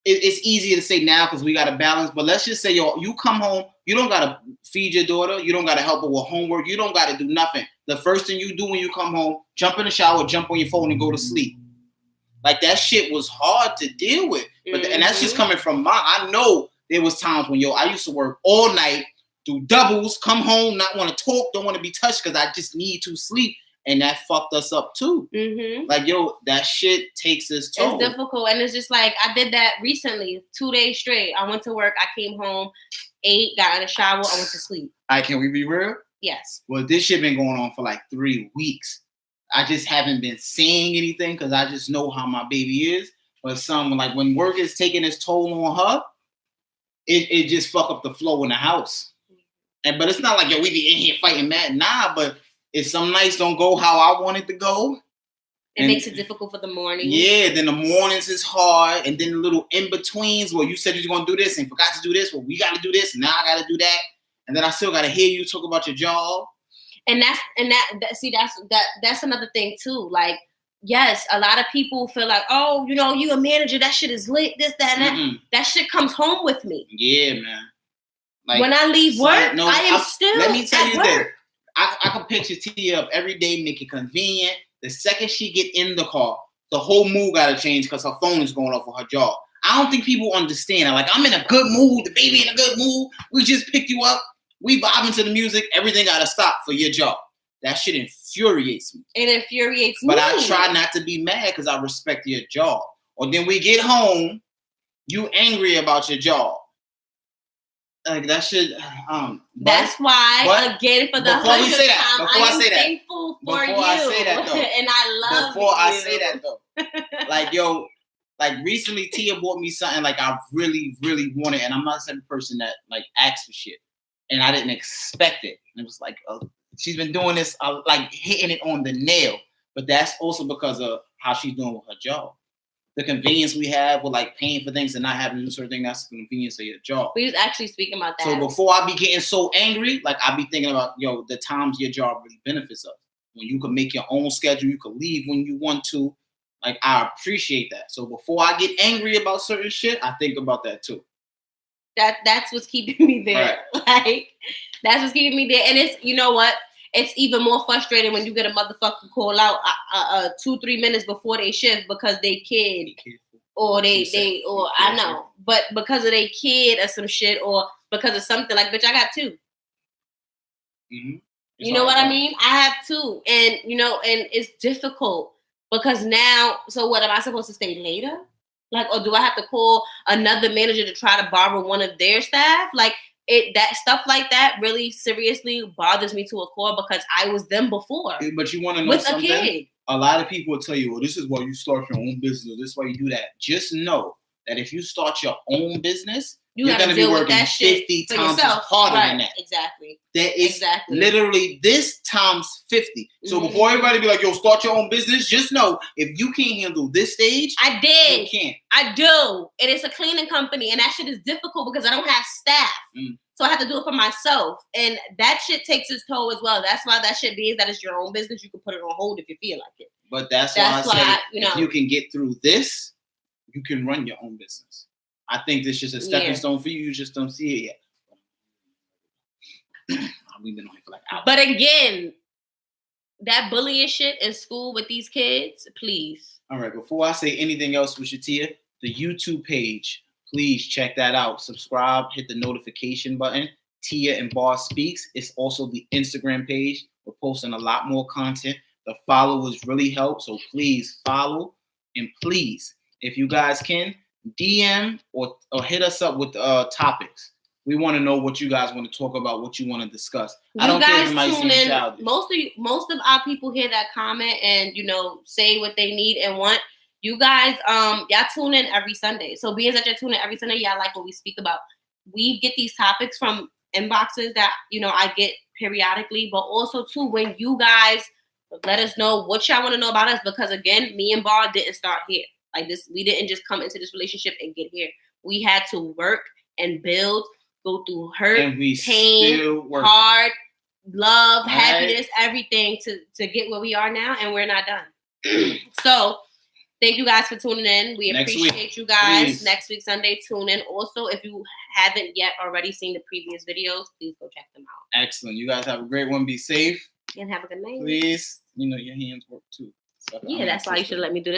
it's easier to say now because we got to balance. But let's just say, you come home, you don't got to feed your daughter, you don't got to help her with homework, you don't got to do nothing. The first thing you do when you come home, jump in the shower, jump on your phone, and go to sleep. Like that shit was hard to deal with, but and that's just coming from I know there was times when I used to work all night, do doubles, come home, not want to talk, don't want to be touched because I just need to sleep. And that fucked us up too. Like, that shit takes its toll. It's difficult. And it's just like, I did that recently, 2 days straight. I went to work, I came home, ate, got in the shower, I went to sleep. All right, can we be real? Yes. Well, this shit been going on for like 3 weeks. I just haven't been saying anything because I just know how my baby is. But like when work is taking its toll on her, it just fuck up the flow in the house. But it's not like, we be in here fighting mad. Nah, but if some nights don't go how I want it to go. It makes it difficult for the morning. Yeah, then the mornings is hard. And then the little in-betweens where you said you're going to do this and forgot to do this. Well, we got to do this. And now I got to do that. And then I still got to hear you talk about your job. And that's another thing too. Like, yes, a lot of people feel like, oh, you a manager, that shit is lit, this, that, and that. That shit comes home with me. Yeah, man. Like, when I leave work, I am still let me tell you work. this. I can picture Tia up every day, make it convenient. The second she get in the car, the whole mood got to change because her phone is going off with her job. I don't think people understand. Like, I'm in a good mood. The baby in a good mood. We just picked you up. We vibing to the music. Everything got to stop for your job. That shit infuriates me. It infuriates me. But I try not to be mad because I respect your job. Or then we get home, you angry about your job. Like that shit. That's why, again, for the 100th time, I'm thankful for you. Before I say that, though. And I love Before I say that, though. Like recently Tia bought me something like I really, really wanted. And I'm not the type of person that like asks for shit. And I didn't expect it. And it was like, she's been doing this, like hitting it on the nail. But that's also because of how she's doing with her job. The convenience we have with like paying for things and not having to do certain things, that's the convenience of your job. We was actually speaking about that. So before I be getting so angry, like I be thinking about, the times your job really benefits us. When you can make your own schedule, you can leave when you want to. Like, I appreciate that. So before I get angry about certain shit, I think about that too. That's what's keeping me there. Right. Like, that's what's keeping me there. And it's, you know what? It's even more frustrating when you get a motherfucker call out 2-3 minutes before they shift because they kid or I know, but because of they kid or some shit or because of something, like, bitch, I got 2. Mm-hmm. You know what I mean? I have 2, and and it's difficult because now. So what am I supposed to stay later? Like, or do I have to call another manager to try to borrow one of their staff? Like. That stuff like that really seriously bothers me to a core because I was them before. But you want to know with something? A kid. A lot of people will tell you, well, this is why you start your own business. This is why you do that. Just know that if you start your own business, you're going to be working 50 times harder than that. Exactly. That is literally this times 50. So before everybody be like, yo, start your own business, just know if you can't handle this stage, I did. You can't. I do. And it's a cleaning company. And that shit is difficult because I don't have staff. So I have to do it for myself. And that shit takes its toll as well. That's why that shit means that it's your own business. You can put it on hold if you feel like it. But that's why I say, if you can get through this, you can run your own business. I think this is just a stepping stone for you. You just don't see it yet. We've been on here for like hours. But again, that bullying shit in school with these kids, please. All right. Before I say anything else with Tia, the YouTube page, please check that out. Subscribe, hit the notification button. Tia and Boss Speaks. It's also the Instagram page. We're posting a lot more content. The followers really help. So please follow. And please, if you guys can, DM or hit us up with topics. We want to know what you guys want to talk about, what you want to discuss. I don't care if it might seem childish. Most of our people hear that comment and say what they need and want. You guys, y'all tune in every Sunday. So being that you're tuning in every Sunday, y'all like what we speak about. We get these topics from inboxes that I get periodically, but also too when you guys let us know what y'all want to know about us, because again, me and Bar didn't start here. Like this, we didn't just come into this relationship and get here. We had to work and build, go through hurt, pain, hard, love, happiness, everything to get where we are now, and we're not done. So Thank you guys for tuning in. We Next week, appreciate you guys. please. Next week, Sunday, tune in. Also, if you haven't yet already seen the previous videos, please go check them out. Excellent. You guys have a great one. Be safe. And have a good night. Please. You know, your hands work too. So Yeah, that's why you should let me do this.